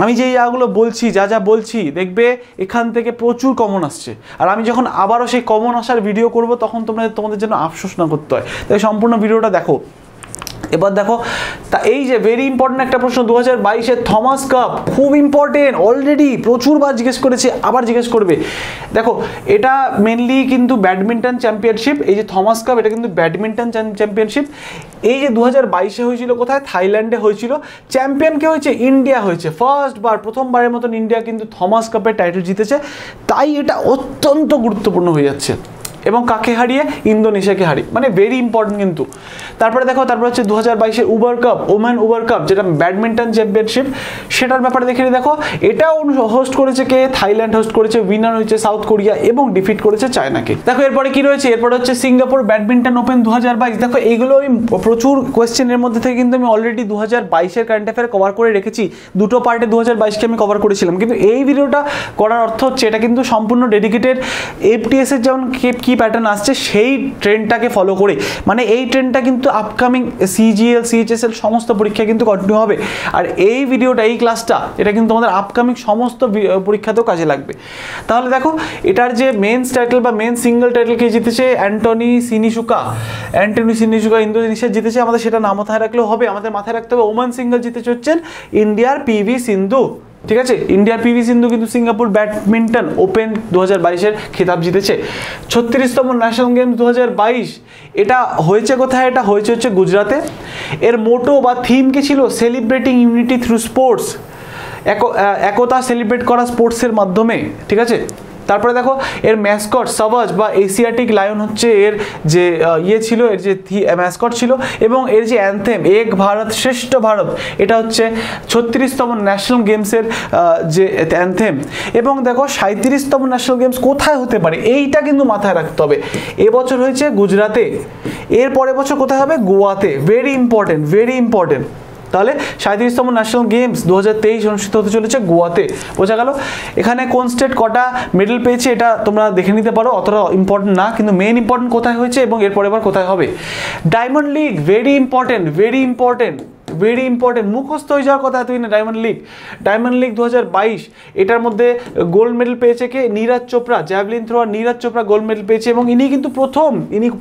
আমি যে জায়গাগুলো বলছি, যা বলছি, দেখবে এখান থেকে প্রচুর কমন আসছে, আর আমি যখন আবারও সেই কমন আসার ভিডিও করব তখন তোমাদের জন্য আফসোস না করতে হয়। তাই সম্পূর্ণ ভিডিওটা দেখো। এবার দেখো তা এই যে ভেরি ইম্পর্টেন্ট একটা প্রশ্ন, 2022-এর থমাস কাপ, খুব ইম্পর্টেন্ট। অলরেডি প্রচুরবার জিজ্ঞেস করেছে, আবার জিজ্ঞেস করবে। দেখো এটা মেনলি কিন্তু ব্যাডমিন্টন চ্যাম্পিয়নশিপ। এই যে থমাস কাপ এটা কিন্তু ব্যাডমিন্টন চ্যাম্পিয়নশিপ। এই যে 2022-এ হয়েছিল কোথায়? থাইল্যান্ডে হয়েছিল। চ্যাম্পিয়ন কে হয়েছে? ইন্ডিয়া হয়েছে। প্রথমবারের মতন ইন্ডিয়া কিন্তু থমাস কাপের টাইটেল জিতেছে। তাই এটা অত্যন্ত গুরুত্বপূর্ণ হয়ে যাচ্ছে। এবং কাকে হারিয়ে? ইন্দোনেশিয়াকে হারিয়ে, মানে ভেরি ইম্পর্টেন্ট কিন্তু। তারপরে হচ্ছে 2022-এর Uber cup, women Uber cup, যেটা ব্যাডমিন্টন চ্যাম্পিয়নশিপ, সেটার ব্যাপারে দেখে দেখো এটাও হোস্ট করেছে কে? থাইল্যান্ড হোস্ট করেছে। উইনার হয়েছে সাউথ কোরিয়া এবং ডিফিট করেছে চায়নাকে। দেখো এরপরে কি রয়েছে? এরপরে হচ্ছে সিঙ্গাপুর ব্যাডমিন্টন ওপেন 2022। দেখো এইগুলো আমি প্রচুর কোয়েশ্চেনের মধ্যে থেকে কিন্তু আমি অলরেডি 2022-এর কারেন্ট অ্যাফেয়ার কভার করে রেখেছি। দুটো পার্টে 2022-কে আমি কভার করেছিলাম, কিন্তু এই ভিডিওটা করার অর্থ হচ্ছে এটা কিন্তু সম্পূর্ণ ডেডিকেটেড এফটিএস-এর যেমন কি প্যাটার্ন আসছে সেই ট্রেন্ডটাকে ফলো করে, মানে এই ট্রেন্ডটা কিন্তু আপকামিং সিজিএল সিএইচএসএল সমস্ত পরীক্ষা কিন্তু কন্টিনিউ হবে। আর এই ভিডিওটা, এই ক্লাসটা, এটা কিন্তু আমাদের আপকামিং সমস্ত পরীক্ষাতেও কাজে লাগবে। তাহলে দেখো এটার যে মেন্স টাইটেল বা মেন সিঙ্গেল টাইটেল কে জিতেছে? অ্যান্টনি সিনিসুকা ইন্দোনেশিয়া জিতেছে। আমাদের সেটা না মাথায় রাখলেও হবে, আমাদের মাথায় রাখতে হবে ওমেন সিঙ্গেল জিতেছে হচ্ছেন ইন্ডিয়ার পিভি সিন্ধু। ঠিক আছে, ইন্ডিয়ার পিভি সিন্ধু কিন্তু সিঙ্গাপুর ব্যাডমিন্টন ওপেন 2022-এর খেতাব জিতেছে। 36তম ন্যাশনাল গেমস 2022 এটা হয়েছে কোথায়? এটা হয়েছে গুজরাতে। এর মোটো বা থিম কি ছিল? সেলিব্রেটিং ইউনিটি থ্রু স্পোর্টস, একতা সেলিব্রেট করা স্পোর্টসের মাধ্যমে। ঠিক আছে, তারপরে দেখো এর ম্যাসকট সাভাজ বা এশিয়াটিক লায়ন হচ্ছে এর যে ছিল, এর যে ম্যাসকট ছিল। এবং এর যে অ্যানথেম এক ভারত শ্রেষ্ঠ ভারত, এটা হচ্ছে 36তম ন্যাশনাল গেমসের যে অ্যানথেম। এবং দেখো 37তম ন্যাশনাল গেমস কোথায় হতে পারে এইটা কিন্তু মাথায় রাখতে হবে। এবছর হয়েছে গুজরাতে, এর পরের বছর কোথায় হবে? গোয়াতে। Very important. তাহলে 37তম ন্যাশনাল গেমস 2023 অনুষ্ঠিত হতে চলেছে গোয়াতে। বোঝা গেল? এখানে কোন স্টেট কটা মেডেল পেয়েছে এটা তোমরা দেখে নিতে পারো, অতটা ইম্পর্টেন্ট না, কিন্তু মেইন ইম্পর্টেন্ট কোথায় হয়েছে এবং এরপর এবার কোথায় হবে। ডায়মন্ড লিগ, ভেরি ইম্পর্টেন্ট, মুখস্থ হয়ে যাওয়ার কথা তুই না। ডায়মন্ড লিগ 2022 এটার মধ্যে গোল্ড মেডেল পেয়েছে কে? Neeraj Chopra, javelin thrower Neeraj Chopra gold medal পেয়েছে। এবং ইনি কিন্তু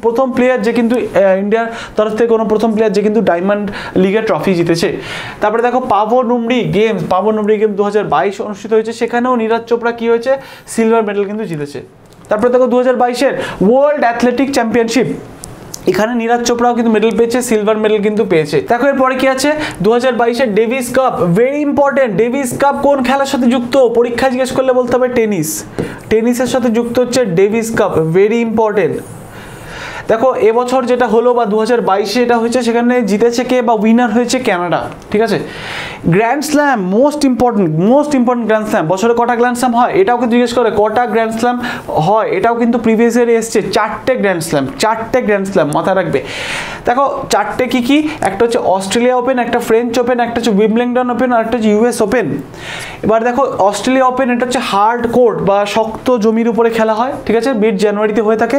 প্রথম প্লেয়ার যে কিন্তু ইন্ডিয়ার তরফ থেকে কোনো প্রথম প্লেয়ার যে কিন্তু ডায়মন্ড লিগের ট্রফি জিতেছে। তারপরে দেখো পাভো নুমরি গেমস 2022 অনুষ্ঠিত হয়েছে, সেখানেও নীরাজ চোপড়া কি হয়েছে? সিলভার মেডেল কিন্তু জিতেছে। তারপরে দেখো 2022-এর ওয়ার্ল্ড অ্যাথলেটিক চ্যাম্পিয়নশিপ, এখানে নীরজ চোপড়াও কিন্তু মেডেল পেয়েছে, সিলভার মেডেল কিন্তু পেয়েছে। দেখো এরপরে কি আছে 2022-এর Davis cup, very important. Davis cup কোন খেলার সাথে যুক্ত, পরীক্ষা জিজ্ঞেস করলে বলতে হবে টেনিস, টেনিসের সাথে যুক্ত হচ্ছে ডেভিস কাপ, ভেরি ইম্পর্টেন্ট। দেখো এবছর যেটা হলো বা 2022-এ এটা হয়েছে, সেখানে জিতেছে কে বা উইনার হয়েছে কানাডা, ঠিক আছে। Grand slam most important grand slam, বছরে কটা গ্র্যান্ড স্ল্যাম হয় এটাও কিন্তু জিজ্ঞেস করে, কটা গ্র্যান্ড স্ল্যাম হয় এটাও কিন্তু প্রিভিয়াস ইয়ারে এসছে, 4টে গ্র্যান্ড স্ল্যাম মাথায় রাখবে। দেখো 4টে কি কি, একটা হচ্ছে অস্ট্রেলিয়া ওপেন, একটা ফ্রেঞ্চ ওপেন, একটা হচ্ছে উইম্বলডন ওপেন, আর একটা হচ্ছে ইউএস ওপেন। এবার দেখো অস্ট্রেলিয়া ওপেন এটা হচ্ছে হার্ড কোর্ট বা শক্ত জমির উপরে খেলা হয়, ঠিক আছে, মিড জানুয়ারিতে হয়ে থাকে।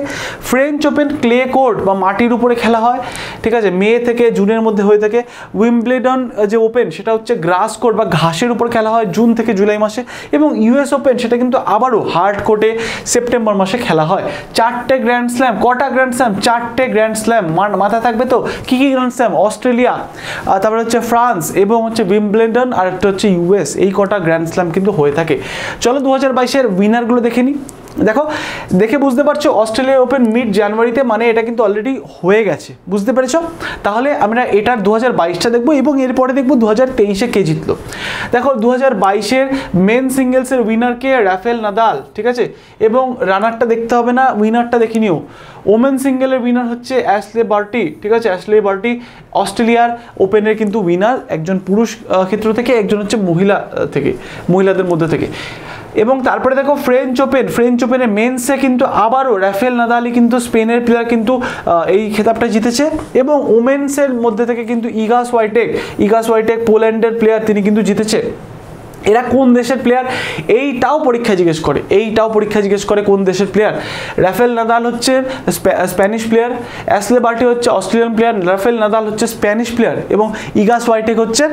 ফ্রেঞ্চ ওপেন ক্লে কোর্ট বা মাটির উপরে খেলা হয়, ঠিক আছে, মে থেকে জুনের মধ্যে হয়ে থাকে। উইম্বলডন যে ওপেন সেটা হচ্ছে গ্রাস কোর্ট বা ঘাসের উপর খেলা হয় জুন থেকে জুলাই মাসে, এবং ইউএস ওপেন সেটা কিন্তু আবারও হার্ড কোর্টে সেপ্টেম্বর মাসে খেলা হয়। 4টে গ্র্যান্ড স্ল্যাম, কটা গ্র্যান্ড স্ল্যাম, 4টে গ্র্যান্ড স্ল্যাম মাথায় থাকবে তো। কি কি গ্র্যান্ড স্ল্যাম, অস্ট্রেলিয়া, তারপরে হচ্ছে ফ্রান্স এবং হচ্ছে উইম্বলডন, আর একটা হচ্ছে ইউএস, এই কটা গ্র্যান্ড স্ল্যাম কিন্তু হয়ে থাকে। চলো 2022-এর উইনারগুলো দেখে নিই। দেখো দেখে বুঝতে পারছো অস্ট্রেলিয়া ওপেন মিড জানুয়ারিতে, মানে এটা কিন্তু অলরেডি হয়ে গেছে, বুঝতে পেরেছো। তাহলে আমরা এটার 2022টা দেখবো এবং এরপরে দেখবো 2023-এ কে জিতলো। দেখো 2022-এর মেন সিঙ্গেলসের উইনার কে, রাফেল নাদাল, ঠিক আছে, এবং রানারটা দেখতে হবে না, উইনারটা দেখে নিও। ওমেন সিঙ্গেলের উইনার হচ্ছে অ্যাশলে বার্টি, ঠিক আছে, অ্যাশলে বার্টি অস্ট্রেলিয়ার ওপেনের কিন্তু উইনার, একজন পুরুষ ক্ষেত্র থেকে, একজন হচ্ছে মহিলা থেকে, মহিলাদের মধ্যে থেকে। এবং তারপরে দেখো ফ্রেঞ্চ ওপেনের মেন্সে কিন্তু আবারও রাফেল নাদালই কিন্তু স্পেনের প্লেয়ার কিন্তু এই খেতাবটা জিতেছে, এবং ওমেন্সের মধ্যে থেকে কিন্তু ইগা সোয়াইটেক পোল্যান্ডের প্লেয়ার, তিনি কিন্তু জিতেছে। এরা কোন দেশের প্লেয়ার এইটাও পরীক্ষা জিজ্ঞেস করে কোন দেশের প্লেয়ার। রাফেল নাদাল হচ্ছে স্প্যানিশ প্লেয়ার, অ্যাশলে বার্টি হচ্ছে অস্ট্রেলিয়ান প্লেয়ার, রাফেল নাদাল হচ্ছে স্প্যানিশ প্লেয়ার, এবং ইগা সোয়াইটেক হচ্ছে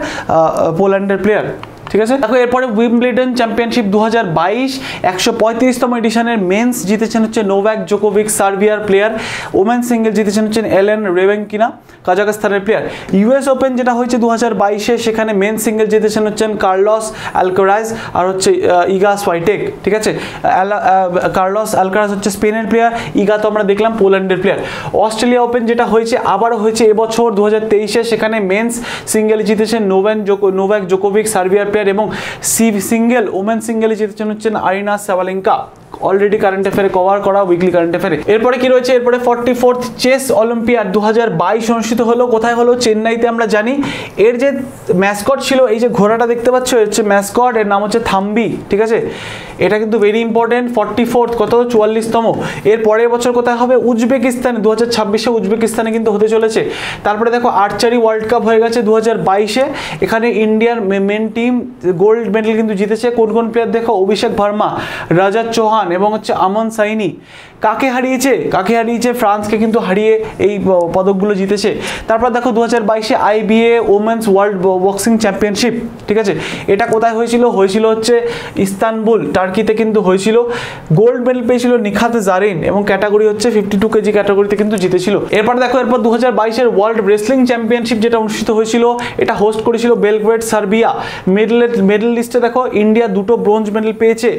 পোল্যান্ডের প্লেয়ার, ঠিক আছে। দেখো এরপরে উইম্বলডন চ্যাম্পিয়নশিপ 2022 135তম এডিশনের মেন্স জিতেছেন হচ্ছে নোভাক জোকোভিক, সার্বিয়ার প্লেয়ার। ওমেন সিঙ্গেল জিতেছেন হচ্ছেন এলেন রেবেঙ্কিনা, কাজাখস্তানের প্লেয়ার। ইউএস ওপেন যেটা হয়েছে 2022-এ, সেখানে মেন সিঙ্গেল জিতেছেন হচ্ছেন কার্লোস আলকারাজ আর হচ্ছে ইগা সোয়াইটেক, ঠিক আছে। কার্লোস আলকারাজ হচ্ছে স্পেনের প্লেয়ার, ইগা তো আমরা দেখলাম পোল্যান্ডের প্লেয়ার। অস্ট্রেলিয়া ওপেন যেটা হয়েছে আবারও হয়েছে এবছর 2023-এ, সেখানে মেন্স সিঙ্গেল জিতেছেন নোভাক জোকোভিক, সার্বিয়ার প্লেয়ার, এবং সিঙ্গেল ওমেন সিঙ্গেলে জিতেছেন হচ্ছেন আরিনা সাবালেঙ্কা। অলরেডি কারেন্ট অ্যাফেয়ারে কভার করা, উইকলি কারেন্ট অ্যাফেয়ারে। এরপরে কি রয়েছে, এরপরে 44th চেস অলিম্পিয়াড 2022 অনুষ্ঠিত হলো। কোথায় হলো, চেন্নাইতে। আমরা জানি এর যে ম্যাসকট ছিল, এই যে ঘোড়াটা দেখতে পাচ্ছ, এর হচ্ছে ম্যাসকট, এর নাম হচ্ছে থাম্বি, ঠিক আছে। এটা কিন্তু ভেরি ইম্পর্টেন্ট। 44th কত, 44তম। এর পরের বছর কোথায় হবে, উজবেকিস্তানে, 2026-এ উজবেকিস্তানে কিন্তু হতে চলেছে। তারপরে দেখো আর্চারি ওয়ার্ল্ড কাপ হয়ে গেছে 2022-এ, এখানে ইন্ডিয়ার মেন টিম গোল্ড মেডেল কিন্তু জিতেছে। কোন কোন প্লেয়ার দেখো, অভিষেক ভার্মা, রাজা চৌহান এবং হচ্ছে আমন সাইনি। কাকে হারিয়েছে, ফ্রান্সকে কিন্তু হারিয়ে এই পদকগুলো জিতেছে। তারপর দেখো 2022-এ IBA women's world boxing championship, ঠিক আছে, এটা কোথায় হয়েছিল হচ্ছে ইস্তানবুল, টার্কিতে কিন্তু হয়েছিল। গোল্ড মেডেল পেয়েছিল নিখাত জারিন, এবং ক্যাটাগরি হচ্ছে 52 কেজি ক্যাটাগরিতে কিন্তু জিতেছিল। এরপর 2022-এর ওয়ার্ল্ড রেসলিং চ্যাম্পিয়নশিপ যেটা অনুষ্ঠিত হয়েছিল, এটা হোস্ট করেছিল বেলগ্রেড, সার্বিয়া। মেডেল লিস্টে দেখো ইন্ডিয়া 2টো ব্রোঞ্জ মেডেল পেয়েছে।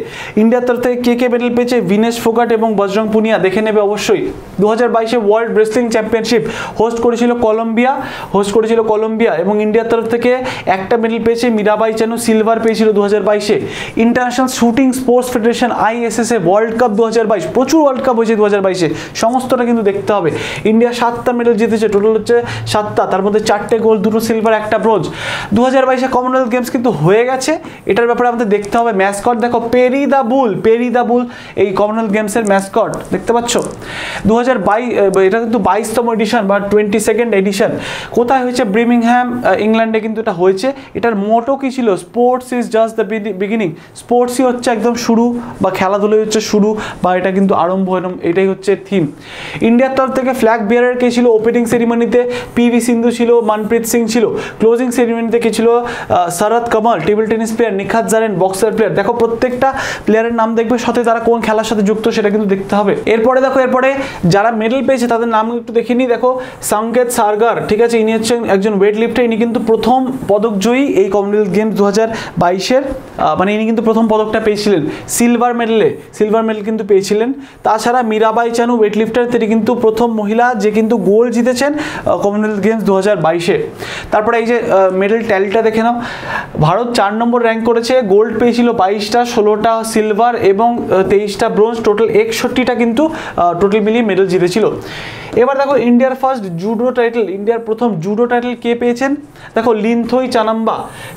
ইন্ডিয়ার তরফ থেকে কে মেডেল পেয়েছে, ভিনেশ ফোগাট এবং বজরং পুনিয়া, দেখে নেবে অবশ্যই। 2022-এ ওয়ার্ল্ড রেসলিং চ্যাম্পিয়নশিপ হোস্ট করেছিল কলম্বিয়া, এবং ইন্ডিয়ার তরফ থেকে একটা মেডেল পেয়েছে মীরাবাই চানু, সিলভার পেয়েছিল 2022-এ। International shooting sports federation ISSA world cup 2022, প্রচুর ওয়ার্ল্ড কাপ হয়েছে 2022-এ, সমস্তটা কিন্তু দেখতে হবে। ইন্ডিয়া 7টা মেডেল জিতেছে, টোটাল হচ্ছে 7টা, তার মধ্যে 4টে গোল্ড, 2টো সিলভার, 1টা ব্রোঞ্জ। 2022-এ কমনওয়েলথ গেমস কিন্তু হয়ে গেছে, এটার ব্যাপারে আমাদের দেখতে হবে। ম্যাসকট দেখো পেরি দা বুল, এই কমনওয়েলথ গেমসের ম্যাসকট দেখতে পাচ্ছ। 2022 এটা কিন্তু 22তম এডিশন বা 22nd এডিশন। কোথায় হয়েছে, ব্রিমিংহ্যাম, ইংল্যান্ডে কিন্তু এটা হয়েছে। এটার মোটো কি ছিল, sports is just the beginning, স্পোর্টসই হচ্ছে একদম শুরু, বা খেলাধুলাই হচ্ছে শুরু, বা এটা কিন্তু আরম্ভ, এটাই হচ্ছে থিম। ইন্ডিয়ার তরফ থেকে ফ্ল্যাগ বিয়ারার কে ছিল ওপেনিং সেরিমনিতে, পিভি সিন্ধু ছিল, মনপ্রীত সিং ছিল। ক্লোজিং সেরিমনিতে কে ছিল, Sharath Kamal, table tennis player, Nikhat Zareen, boxer player. দেখো প্রত্যেকটা প্লেয়ারের নাম দেখবে, সাথে তারা কোন খেলার সাথে যুক্ত সেটা কিন্তু দেখতে হবে। এরপরে যারা মেডেল পেয়েছে তাদের নাম একটু দেখে নিই। দেখো সংকেত সারগার, ঠিক আছে, ইনি হচ্ছেন একজন ওয়েট লিফটার, ইনি কিন্তু প্রথম পদক জয়ী এই কমনওয়েলথ গেমস 2022-এর, মানে ইনি কিন্তু প্রথম পদকটা পেয়েছিলেন। পেয়েছিলেন সিলভার মেডেল কিন্তু পেয়েছিলেন। তাছাড়া মীরাবাই চানু ওয়েটলিফটার, তিনি কিন্তু প্রথম মহিলা যে কিন্তু গোল্ড জিতেছেন কমনওয়েলথ গেমস 2022-এ। তারপরে এই যে মেডেল ট্যালিটা দেখে নাও, ভারত 4 নম্বর র্যাঙ্ক করেছে, গোল্ড পেয়েছিল 22টা, 16টা সিলভার এবং 23টা ব্রোঞ্জ, টোটাল 61টা কিন্তু টোটাল মিলিয়ে মেডেল জিতেছিল। এবার দেখো ইন্ডিয়ার ফার্স্ট জুডো টাইটেল, ইন্ডিয়ার প্রথম জুডো টাইটেল কে পেয়েছেন? দেখো লিনথই চানাম্বা,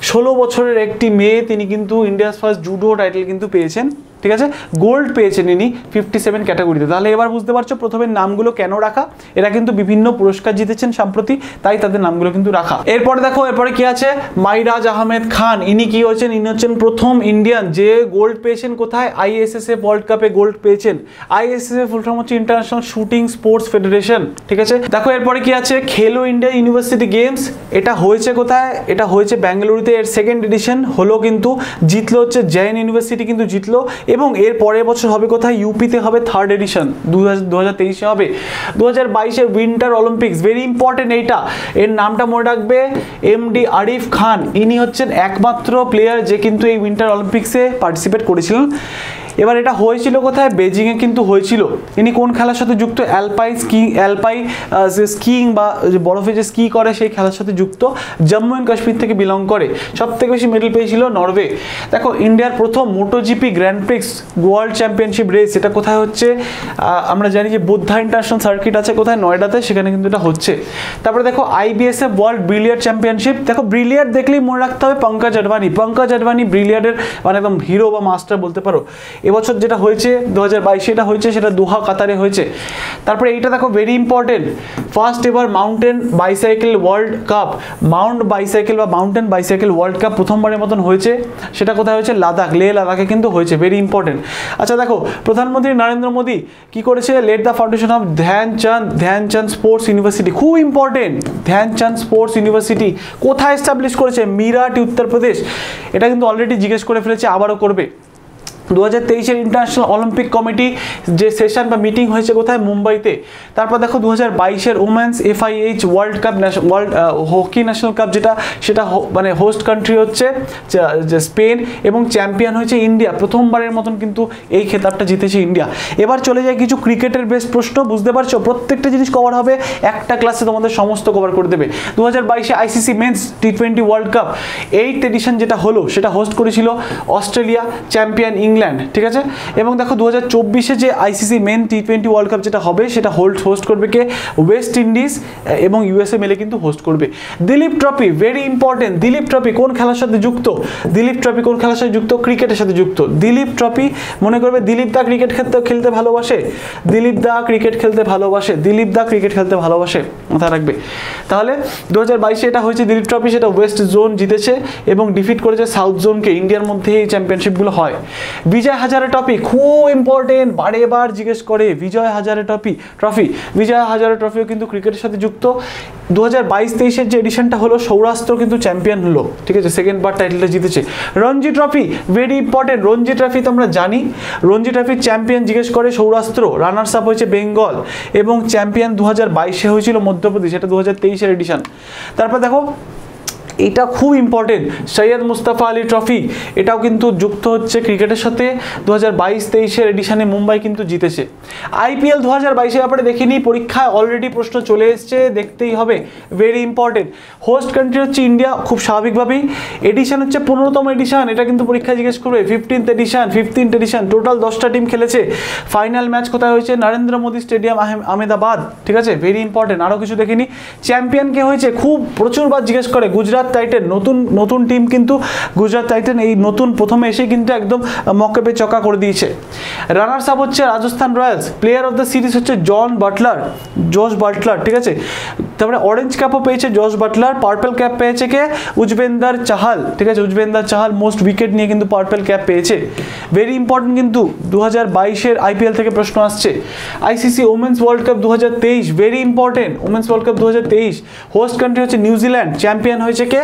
16 বছরের একটি মেয়ে, তিনি কিন্তু ইন্ডিয়ার ফার্স্ট জুডো টাইটেল কিন্তু পেয়েছেন, ঠিক আছে, গোল্ড পেয়েছেন ইনি 57 ক্যাটাগরিতে। তাহলে এবার বুঝতে পারছো প্রথমে নামগুলো কেন রাখা, এরা কিন্তু বিভিন্ন পুরস্কার জিতেছেন সম্প্রতি, তাই তাদের নামগুলো কিন্তু রাখা। এরপরে দেখো এরপরে কি আছে, মাইরাজ আহমেদ খান, ইনি কি হচ্ছেন? ইনি হচ্ছেন প্রথম ইন্ডিয়ান যে গোল্ড পেয়েছেন কোথায়? আইএসএসএফ ওয়ার্ল্ড কাপে গোল্ড পেয়েছেন। আইএসএসএফ ফুল ফর্ম হচ্ছে ইন্টারন্যাশনাল শুটিং স্পোর্টস ফেডারেশন, ঠিক আছে। দেখো এরপরে কি আছে, খেলো ইন্ডিয়া ইউনিভার্সিটি গেমস, এটা হয়েছে কোথায়? এটা হয়েছে বেঙ্গালুরুতে, এর সেকেন্ড এডিশন হলো, কিন্তু জিতলো হচ্ছে জৈন ইউনিভার্সিটি কিন্তু জিতলো, এবং এর পরের বছর হবে কোথায়? ইউপিতে হবে থার্ড এডিশন, 2023-এ হবে। 2022-এর উইন্টার অলিম্পিক্স, ভেরি ইম্পর্টেন্ট এইটা, এর নামটা মনে রাখবে, এমডি আরিফ খান, ইনি হচ্ছেন একমাত্র প্লেয়ার যে কিন্তু এই উইন্টার অলিম্পিক্সে পার্টিসিপেট করেছিলেন। এবার এটা হয়েছিল কোথায়? বেজিংয়ে কিন্তু হয়েছিল। ইনি কোন খেলার সাথে যুক্ত? স্কিইং বা বরফে যে স্কি করে সেই খেলার সাথে যুক্ত, জম্মু অ্যান্ড কাশ্মীর থেকে বিলং করে। সব থেকে বেশি মেডেল পেয়েছিল নরওয়ে। দেখো ইন্ডিয়ার প্রথম MotoGP grand Prix world championship race, এটা কোথায় হচ্ছে? আমরা জানি যে বুদ্ধা ইন্টারন্যাশনাল সার্কিট আছে কোথায়? নয়ডাতে, সেখানে কিন্তু এটা হচ্ছে। তারপরে দেখো আইবিএসএফ ওয়ার্ল্ড ব্রিলিয়ার্ড চ্যাম্পিয়নশিপ, দেখো ব্রিলিয়ার্ড দেখলেই মনে রাখতে হবে পঙ্কজ আডবাণী ব্রিলিয়ার্ডের মানে একদম হিরো বা মাস্টার বলতে পারো। এবছর যেটা হয়েছে 2022-এ এটা হয়েছে, সেটা দোহা কাতারে হয়েছে। তারপরে এইটা দেখো very important, first ever mountain bicycle world cup, mountain bicycle world cup প্রথমবারের মতন হয়েছে, সেটা কোথায় হয়েছে? লেহ লাদাখে কিন্তু হয়েছে, ভেরি ইম্পর্টেন্ট। আচ্ছা দেখো প্রধানমন্ত্রী নরেন্দ্র মোদী কি করেছে? Laid the foundation of Dhyanchand sports university, খুব ইম্পর্টেন্ট, ধ্যানচাঁদ স্পোর্টস ইউনিভার্সিটি কোথায় এস্টাবলিশ করেছে? মিরাটি, উত্তরপ্রদেশ। এটা কিন্তু অলরেডি জিজ্ঞেস করে ফেলেছে, আবারও করবে। 2023-এর ইন্টারন্যাশনাল অলিম্পিক কমিটি যে সেশন বা মিটিং হয়েছে কোথায়? মুম্বাইতে। তারপর দেখো 2022-এর women's FIH world cup, world hockey national cup, সেটা মানে হোস্ট কান্ট্রি হচ্ছে স্পেন এবং চ্যাম্পিয়ন হয়েছে ইন্ডিয়া, প্রথমবারের মতন কিন্তু এই খেতাবটা জিতেছে ইন্ডিয়া। এবার চলে যায় কিছু ক্রিকেটের বেস্ট প্রশ্ন, বুঝতে পারছো প্রত্যেকটা জিনিস কভার হবে, একটা ক্লাসে তোমাদের সমস্ত কভার করে দেবে। 2022-এ ICC men's T20 world cup 8th edition যেটা হলো, সেটা হোস্ট করেছিল অস্ট্রেলিয়া, চ্যাম্পিয়ন ইংল্যান্ড, ঠিক আছে। এবং দেখো 2024-এ যে ICC main T20 world cup যেটা হবে, সেটা হোস্ট করবে কে? ওয়েস্ট ইন্ডিজ এবং USA মিলে কিন্তু হোস্ট করবে। Dilip trophy, very important, Dilip trophy কোন খেলার সাথে যুক্ত? ক্রিকেটের সাথে যুক্ত। দিলীপ ট্রফি মনে করবে, দিলীপ দা ক্রিকেট খেলতে ভালোবাসে, মাথায় রাখবে। তাহলে 2022-এ এটা হয়েছে দিলীপ ট্রফি, সেটা ওয়েস্ট জোন জিতেছে এবং ডিফিট করেছে সাউথ জোনকে। ইন্ডিয়ার মধ্যে এই চ্যাম্পিয়নশিপগুলো হয়। বিজয় হাজারে ট্রফি, খুব ইম্পর্টেন্ট, বারেবার জিজ্ঞেস করে বিজয় হাজারে ট্রফিও কিন্তু ক্রিকেটের সাথে যুক্ত। 2022-23-এর যে এডিশনটা হলো, সৌরাষ্ট্র কিন্তু চ্যাম্পিয়ন হলো, ঠিক আছে, সেকেন্ড বার টাইটেলটা জিতেছে। Ranji trophy, very important, Ranji trophy তো আমরা জানি, রঞ্জি ট্রফির চ্যাম্পিয়ন জিজ্ঞেস করে সৌরাষ্ট্র, রানার্স আপ হয়েছে বেঙ্গল এবং চ্যাম্পিয়ন 2022-এ হয়েছিল মধ্যপ্রদেশ, এটা 2023-এর এডিশন। তারপর দেখো এটা খুব ইম্পর্টেন্ট, সৈয়দ মুস্তাফা আলী ট্রফি, এটাও কিন্তু যুক্ত হচ্ছে ক্রিকেটের সাথে, 2022-23-এর এডিশনে মুম্বাই কিন্তু জিতেছে। IPL 2022-এর ব্যাপারে দেখিনি, পরীক্ষায় অলরেডি প্রশ্ন চলে এসছে, দেখতেই হবে, ভেরি ইম্পর্টেন্ট। হোস্ট কান্ট্রি হচ্ছে ইন্ডিয়া, খুব স্বাভাবিকভাবেই। এডিশন হচ্ছে 15তম এডিশন, এটা কিন্তু পরীক্ষায় জিজ্ঞেস করবে। 15th এডিশন, টোটাল 10টা টিম খেলেছে। ফাইনাল ম্যাচ কোথায় হয়েছে? নরেন্দ্র মোদী স্টেডিয়াম, আহমেদাবাদ, ঠিক আছে, ভেরি ইম্পর্টেন্ট। আরও কিছু দেখিনি, চ্যাম্পিয়ন কে হয়েছে? খুব প্রচুরবার জিজ্ঞেস করে, গুজরাট টাইটেন, নতুন টিম কিন্তু গুজরাট টাইটেন, এই নতুন প্রথমে এসে কিন্তু একদম মক্কেপে চকা করে দিয়েছে। রানার্স আপ হচ্ছে Rajasthan Royals, player of the series হচ্ছে জশ বাটলার, ঠিক আছে। তারপরে অরেঞ্জ ক্যাপও পেয়েছে জশ বাটলার, পার্পল ক্যাপ পেয়েছে কে? উজবেন্দার চাহাল, ঠিক আছে, মোস্ট উইকেট নিয়ে কিন্তু পার্পল ক্যাপ পেয়েছে। ভেরি ইম্পর্টেন্ট কিন্তু 2022-এর IPL থেকে প্রশ্ন আসছে। ICC women's world cup 2023, very important, women's world cup 2023, host country হচ্ছে নিউজিল্যান্ড, চ্যাম্পিয়ন হয়েছে কে?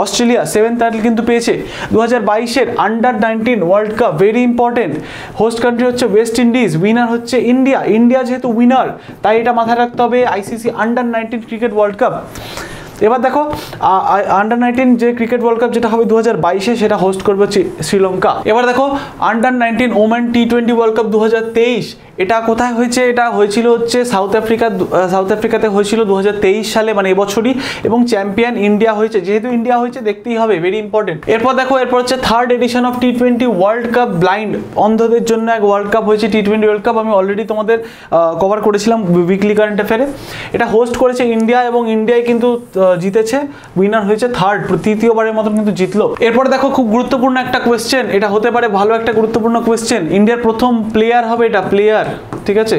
অস্ট্রেলিয়া, 7th টাইটেল কিন্তু পেয়েছে। 2022-এর under nineteen world cup, very important, host country হচ্ছে ওয়েস্ট ইন্ডিজ, উইনার হচ্ছে ইন্ডিয়া যেহেতু উইনার, তাই এটা মাথায় রাখতে হবে। ICC under nineteen cricket world cup এবার দেখো আন্ডার 19 যে ক্রিকেট ওয়ার্ল্ড কাপ যেটা হবে 2022-এ, সেটা হোস্ট করবে শ্রীলঙ্কা। এবার দেখো under 19 women T20 world cup 2023, এটা কোথায় হয়েছে? এটা হয়েছিল হচ্ছে সাউথ আফ্রিকাতে হয়েছিল 2023 সালে, মানে এবছরই, এবং চ্যাম্পিয়ন ইন্ডিয়া হয়েছে। যেহেতু ইন্ডিয়া হয়েছে দেখতেই হবে, ভেরি ইম্পর্টেন্ট। এরপর দেখো, এরপর হচ্ছে 3rd এডিশন অফ টি20 ওয়ার্ল্ড কাপ ব্লাইন্ড, অন্ধদের জন্য এক ওয়ার্ল্ড কাপ হয়েছে টি20 ওয়ার্ল্ড কাপ। আমি অলরেডি তোমাদের কভার করেছিলাম উইকলি কারেন্ট অ্যাফেয়ারে। এটা হোস্ট করেছে ইন্ডিয়া এবং ইন্ডিয়ায় কিন্তু জিতেছে, উইনার হয়েছে 3rd, তৃতীয়বারের মতন কিন্তু জিতলো। এরপর দেখো খুব গুরুত্বপূর্ণ একটা কোয়েশ্চেন, এটা হতে পারে ভালো একটা গুরুত্বপূর্ণ কোয়েশ্চেন। ইন্ডিয়ার প্রথম প্লেয়ার হবে, এটা প্লেয়ার, ঠিক আছে,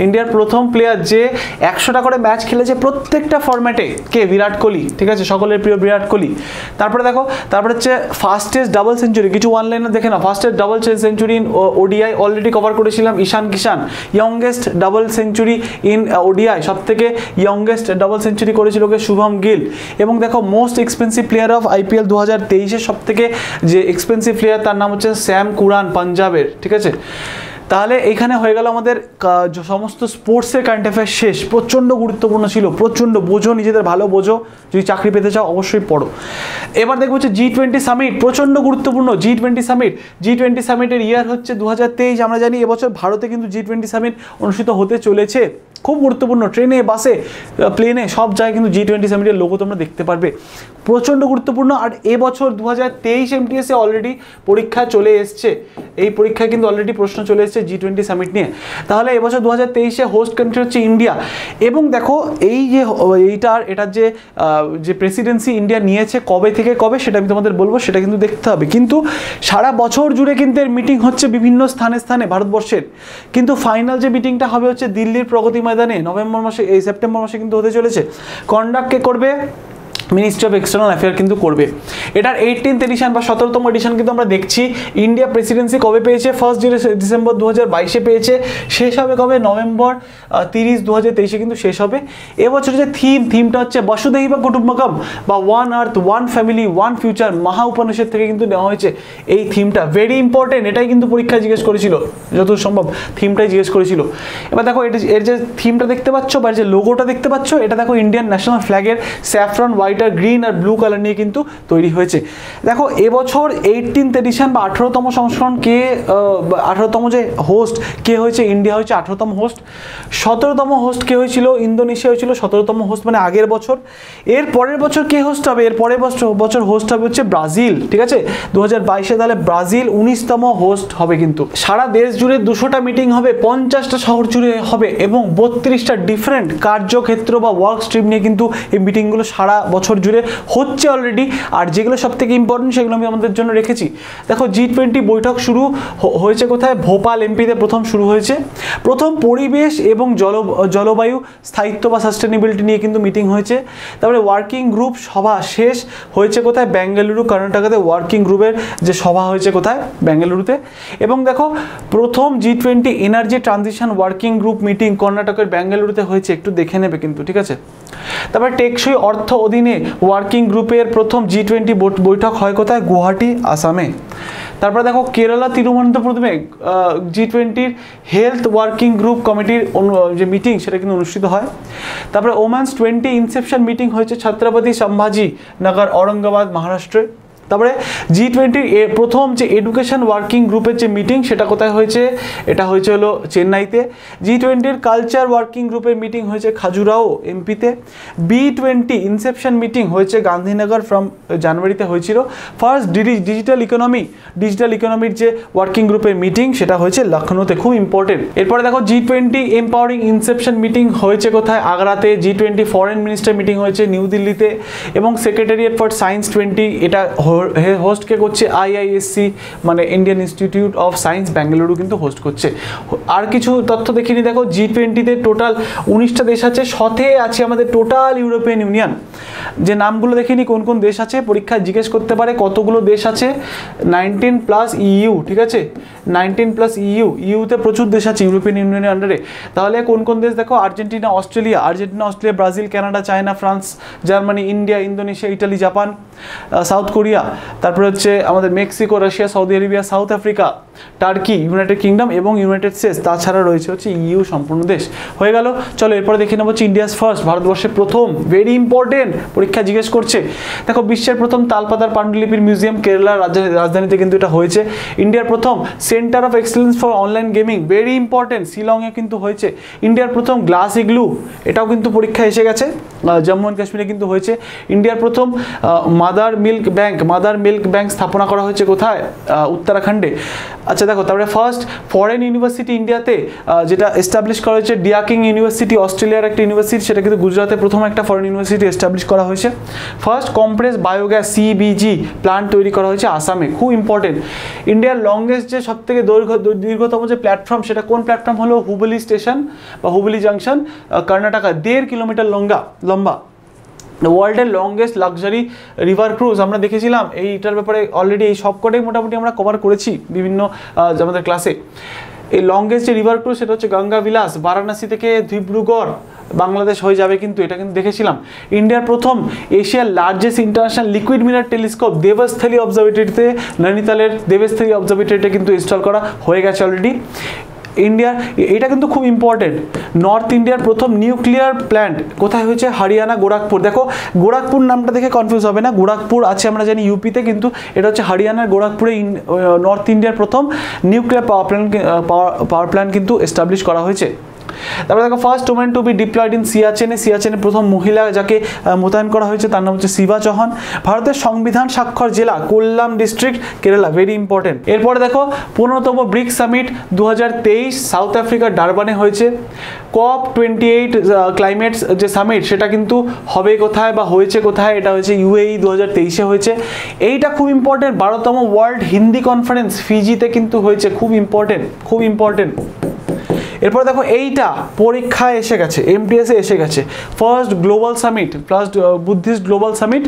ইন্ডিয়ার প্রথম প্লেয়ার যে 100টা করে ম্যাচ খেলেছে প্রত্যেকটা ফরম্যাটে, কে? বিরাট কোহলি, ঠিক আছে, সকলের প্রিয় বিরাট কোহলি। তারপরে দেখো, তারপরে হচ্ছে ফাস্টেস্ট ডাবল সেঞ্চুরি, কিছু অনলাইনে দেখে না, fastest double century in ODI already cover করেছিলাম, Ishan Kishan. Youngest double century in ODI, সব থেকে ইয়ংগেস্ট ডাবল সেঞ্চুরি করেছিল কে? শুভম গিল। এবং দেখো most expensive player of IPL 2023-এর সব থেকে যে এক্সপেন্সিভ প্লেয়ার, তার নাম হচ্ছে স্যাম কুরান, পাঞ্জাবের, ঠিক আছে। তাহলে এখানে হয়ে গেল আমাদের সমস্ত স্পোর্টসের কারেন্ট অ্যাফেয়ার শেষ। প্রচণ্ড গুরুত্বপূর্ণ ছিল, প্রচণ্ড বোঝো, নিজেদের ভালো বোঝো, যদি চাকরি পেতে চাও অবশ্যই পড়ো। এবার দেখবো হচ্ছে জি20 সামিট, প্রচণ্ড গুরুত্বপূর্ণ জি20 সামিট। জি20 সামিটের ইয়ার হচ্ছে 2023। আমরা জানি এবছর ভারতে কিন্তু জি20 সামিট অনুষ্ঠিত হতে চলেছে, খুব গুরুত্বপূর্ণ। ট্রেনে, বাসে, প্লেনে, সব জায়গায় কিন্তু জি20 সামিটের লোগো তোমরা দেখতে পারবে, প্রচণ্ড গুরুত্বপূর্ণ। আর এবছর 2023 এমটিএসে অলরেডি পরীক্ষা চলে এসছে, এই পরীক্ষায় কিন্তু অলরেডি প্রশ্ন চলে এসছে জি20 সামিট নিয়ে। তাহলে এবছর 2023-এ হোস্ট কান্ট্রি হচ্ছে ইন্ডিয়া। এবং দেখো এই যে এটার যে প্রেসিডেন্সি ইন্ডিয়া নিয়েছে কবে থেকে কবে, সেটা আমি তোমাদের বলবো, সেটা কিন্তু দেখতে হবে। কিন্তু সারা বছর জুড়ে কিন্তু এর মিটিং হচ্ছে বিভিন্ন স্থানে ভারতবর্ষের। কিন্তু ফাইনাল যে মিটিংটা হবে হচ্ছে দিল্লির প্রগতি ময়দানে সেপ্টেম্বর মাসে কিন্তু হতে চলেছে। কন্ডাক্ট কে করবে? মিনিস্ট্রি অফ এক্সটার্নাল অ্যাফেয়ার কিন্তু করবে। এটার 18th এডিশন বা 17তম এডিশন কিন্তু আমরা দেখছি। ইন্ডিয়া প্রেসিডেন্সি কবে পেয়েছে? 1 ডিসেম্বর 2022-এ পেয়েছে। শেষ হবে কবে? নভেম্বর 30, 2023-এ কিন্তু শেষ হবে। এবছর যে থিমটা হচ্ছে বসুধৈব কুটুম্বকম বা ওয়ান আর্থ, ওয়ান ফ্যামিলি, ওয়ান ফিউচার, মহা উপনিষদ থেকে কিন্তু নেওয়া হয়েছে এই থিমটা। ভেরি ইম্পর্টেন্ট, এটাই কিন্তু পরীক্ষায় জিজ্ঞেস করেছিল, যত সম্ভব থিমটাই জিজ্ঞেস করেছিল। এবার দেখো এর যে থিমটা দেখতে পাচ্ছ বা যে লোগোটা দেখতে পাচ্ছ, এটা দেখো ইন্ডিয়ান ন্যাশনাল ফ্ল্যাগের স্যাফরন, হোয়াইট আর গ্রিন আর ব্লু কালার নিয়ে কিন্তু তৈরি হয়েছে। দেখো এবছর 18th এডিশন বা 18তম সংস্করণ কে, 18তম যে হোস্ট কে হয়েছে? ইন্ডিয়া হয়েছে 18তম হোস্ট। 17তম হোস্ট কে হয়েছিল? ইন্দোনেশিয়া হয়েছিল 17তম হোস্ট, মানে আগের বছর। এর পরের বছর কে হোস্ট হবে? এর পরের বছর হোস্ট হবে হচ্ছে ব্রাজিল, ঠিক আছে, 2022-এ। তাহলে ব্রাজিল 19তম হোস্ট হবে। কিন্তু সারা দেশ জুড়ে 200টা মিটিং হবে, 50টা শহর জুড়ে হবে এবং 32টা ডিফারেন্ট কার্যক্ষেত্র বা ওয়ার্ক স্ট্রিম নিয়ে কিন্তু এই মিটিংগুলো সারা বছর জুড়ে হচ্ছে অলরেডি। আর যেগুলো সব থেকে ইম্পর্টেন্ট সেগুলো আমি আমাদের জন্য রেখেছি। দেখো জি20 বৈঠক শুরু হয়েছে কোথায়? ভোপাল এমপিতে প্রথম শুরু হয়েছে। প্রথম পরিবেশ এবং জলবায়ু স্থায়িত্ব বা সাস্টেনেবিলিটি নিয়ে কিন্তু মিটিং হয়েছে। তারপরে ওয়ার্কিং গ্রুপ সভা শেষ হয়েছে কোথায়? বেঙ্গালুরু, কর্ণাটকাতে ওয়ার্কিং গ্রুপের যে সভা হয়েছে কোথায়? বেঙ্গালুরুতে। এবং দেখো প্রথম জি20 energy transition working group meeting কর্ণাটকের বেঙ্গালুরুতে হয়েছে, একটু দেখে নেবে কিন্তু, ঠিক আছে। তারপরে টেকসই অর্থ অধীনে ওয়ার্কিং গ্রুপের প্রথম জি20 বৈঠক হয় কোথায়? গুয়াহাটি, আসামে। তারপরে দেখো কেরালা তিরুবনন্তপুরমে জি20 হেলথ ওয়ার্কিং গ্রুপ কমিটির যে মিটিং সেটা কিন্তু অনুষ্ঠিত হয়। তারপরে ওমেন্স 20 ইনসেপশন মিটিং হয়েছে ছত্রপতি সম্ভাজি নগর, ঔরঙ্গাবাদ, মহারাষ্ট্রে। তারপরে জি20 প্রথম যে এডুকেশন ওয়ার্কিং গ্রুপের যে মিটিং সেটা কোথায় হয়েছে? এটা হয়েছে হলো চেন্নাইতে। জি20 কালচার ওয়ার্কিং গ্রুপের মিটিং হয়েছে খাজুরাও, এমপিতে। B20 ইনসেপশন মিটিং হয়েছে গান্ধীনগর, জানুয়ারিতে হয়েছিল। ফার্স্ট ডিজিটাল ইকোনমির যে ওয়ার্কিং গ্রুপের মিটিং সেটা হয়েছে লখনৌতে, খুব ইম্পর্টেন্ট। এরপরে দেখো জি20 এম্পাওয়ারিং ইনসেপশন মিটিং হয়েছে কোথায়? আগ্রাতে। জি20 ফরেন মিনিস্টার মিটিং হয়েছে নিউ দিল্লিতে। এবং সেক্রেটারিয়েট ফর সায়েন্স 20 এটা হোস্ট কে করছে? IISc মানে Indian institute of science, Bengaluru কিন্তু হোস্ট করছে। আর কিছু তথ্য দেখিনি। দেখো জি20-তে টোটাল 19টা দেশ আছে, সাথে আছে আমাদের টোটাল ইউরোপিয়ান ইউনিয়ন। যে নামগুলো দেখিনি কোন কোন দেশ আছে, পরীক্ষায় জিজ্ঞেস করতে পারে কতগুলো দেশ আছে। 19+ EU, ঠিক আছে, 19+ ইউতে প্রচুর দেশ আছে ইউরোপিয়ান ইউনিয়নের আন্ডারে। তাহলে কোন কোন দেশ দেখো? Argentina, Australia, Brazil, Canada, China, France, Germany, India, Indonesia, Italy, Japan, south Korea, তারপরে হচ্ছে আমাদের Mexico, Russia, Saudi Arabia, south Africa, turkey, United kingdom এবং ইউনাইটেড স্টেটস, তাছাড়া রয়েছে হচ্ছে ইউ সম্পূর্ণ দেশ। হয়ে গেল। চলো এরপরে দেখে নেবো হচ্ছে ইন্ডিয়াস ফার্স্ট, ভারতবর্ষের প্রথম, ভেরি ইম্পর্টেন্ট, পরীক্ষা জিজ্ঞেস করছে। দেখো বিশ্বের প্রথম তালপাতার পাণ্ডুলিপির মিউজিয়াম কেরালার রাজধানীতে কিন্তু এটা হয়েছে। ইন্ডিয়ার প্রথম centre of excellence for online gaming, very important, শিলংয়ে কিন্তু হয়েছে। ইন্ডিয়ার প্রথম গ্লাস ইগলু, এটাও কিন্তু পরীক্ষা এসে গেছে, জম্মু অ্যান্ড কাশ্মীরে কিন্তু হয়েছে। ইন্ডিয়ার প্রথম মাদার মিল্ক ব্যাংক স্থাপনা করা হয়েছে কোথায়? উত্তরাখণ্ডে। আচ্ছা দেখো, তারপরে ফার্স্ট ফরেন ইউনিভার্সিটি ইন্ডিয়াতে যেটা এস্টাবলিশ করা হয়েছে, ডিয়াকিং ইউনিভার্সিটি, অস্ট্রেলিয়ার একটা ইউনিভার্সিটি, সেটা কিন্তু গুজরাতে প্রথম একটা ফরেন ইউনিভার্সিটি এস্টাবলিশ করা হয়েছে। First compress biogas CBG plant তৈরি করা হয়েছে আসামে, খুব ইম্পর্টেন্ট। ইন্ডিয়ার লংগেস্ট যে সব থেকে দীর্ঘতম যে প্ল্যাটফর্ম, সেটা কোন প্ল্যাটফর্ম হলো? হুবলি স্টেশন বা হুবলি জাংশন, কর্ণাটকা, 1.5 কিলোমিটার লম্বা। ওয়ার্ল্ডের লংগেস্ট লাক্সারি রিভার ক্রুজ আমরা দেখেছিলাম, এইটার ব্যাপারে অলরেডি এই সবকটাই মোটামুটি আমরা কভার করেছি বিভিন্ন আমাদের ক্লাসে। এই লংগেস্ট যে রিভার ক্রুজ সেটা হচ্ছে গঙ্গা বিলাস, বারাণসী থেকে ডিব্রুগড়, বাংলাদেশ হয়ে যাবে কিন্তু, এটা কিন্তু দেখেছিলাম। ইন্ডিয়ার প্রথম এশিয়ার largest international liquid mirror telescope Devasthali অবজারভেটরিতে, নৈনিতালের দেবস্থলী অবজারভেটরিতে কিন্তু ইনস্টল করা হয়ে গেছে অলরেডি। ইন্ডিয়ার, এটা কিন্তু খুব ইম্পর্টেন্ট, নর্থ ইন্ডিয়ার প্রথম নিউক্লিয়ার প্ল্যান্ট কোথায় হয়েছে? হরিয়ানা, গোরখপুর। দেখো গোরখপুর নামটা দেখে কনফিউজ হবে না, গোরখপুর আছে আমরা জানি ইউপিতে, কিন্তু এটা হচ্ছে হরিয়ানার গোরখপুরে নর্থ ইন্ডিয়ার প্রথম নিউক্লিয়ার পাওয়ার প্ল্যান্ট কিন্তু এস্টাবলিশ করা হয়েছে। তারপরে দেখো first women to be deployed in সিয়াচেনে প্রথম মহিলা যাকে মোতায়েন করা হয়েছে তার নাম হচ্ছে শিবা চৌহান। ভারতের সংবিধান স্বাক্ষর জেলা Kollam district, Kerala, very important. এরপরে দেখো 15তম ব্রিক্স সামিট 2023 সাউথ আফ্রিকার ডারবানে হয়েছে। COP28 ক্লাইমেট যে সামিট সেটা কিন্তু হবে কোথায় বা হয়েছে কোথায়? এটা হয়েছে UAE, 2023-এ হয়েছে। এইটা খুব ইম্পর্টেন্ট, 12তম ওয়ার্ল্ড হিন্দি কনফারেন্স ফিজিতে কিন্তু হয়েছে, খুব ইম্পর্টেন্ট। এরপর দেখো এইটা পরীক্ষায় এসে গেছে, MTS-এ এসে গেছে, ফার্স্ট বুদ্ধিস্ট গ্লোবাল সামিট,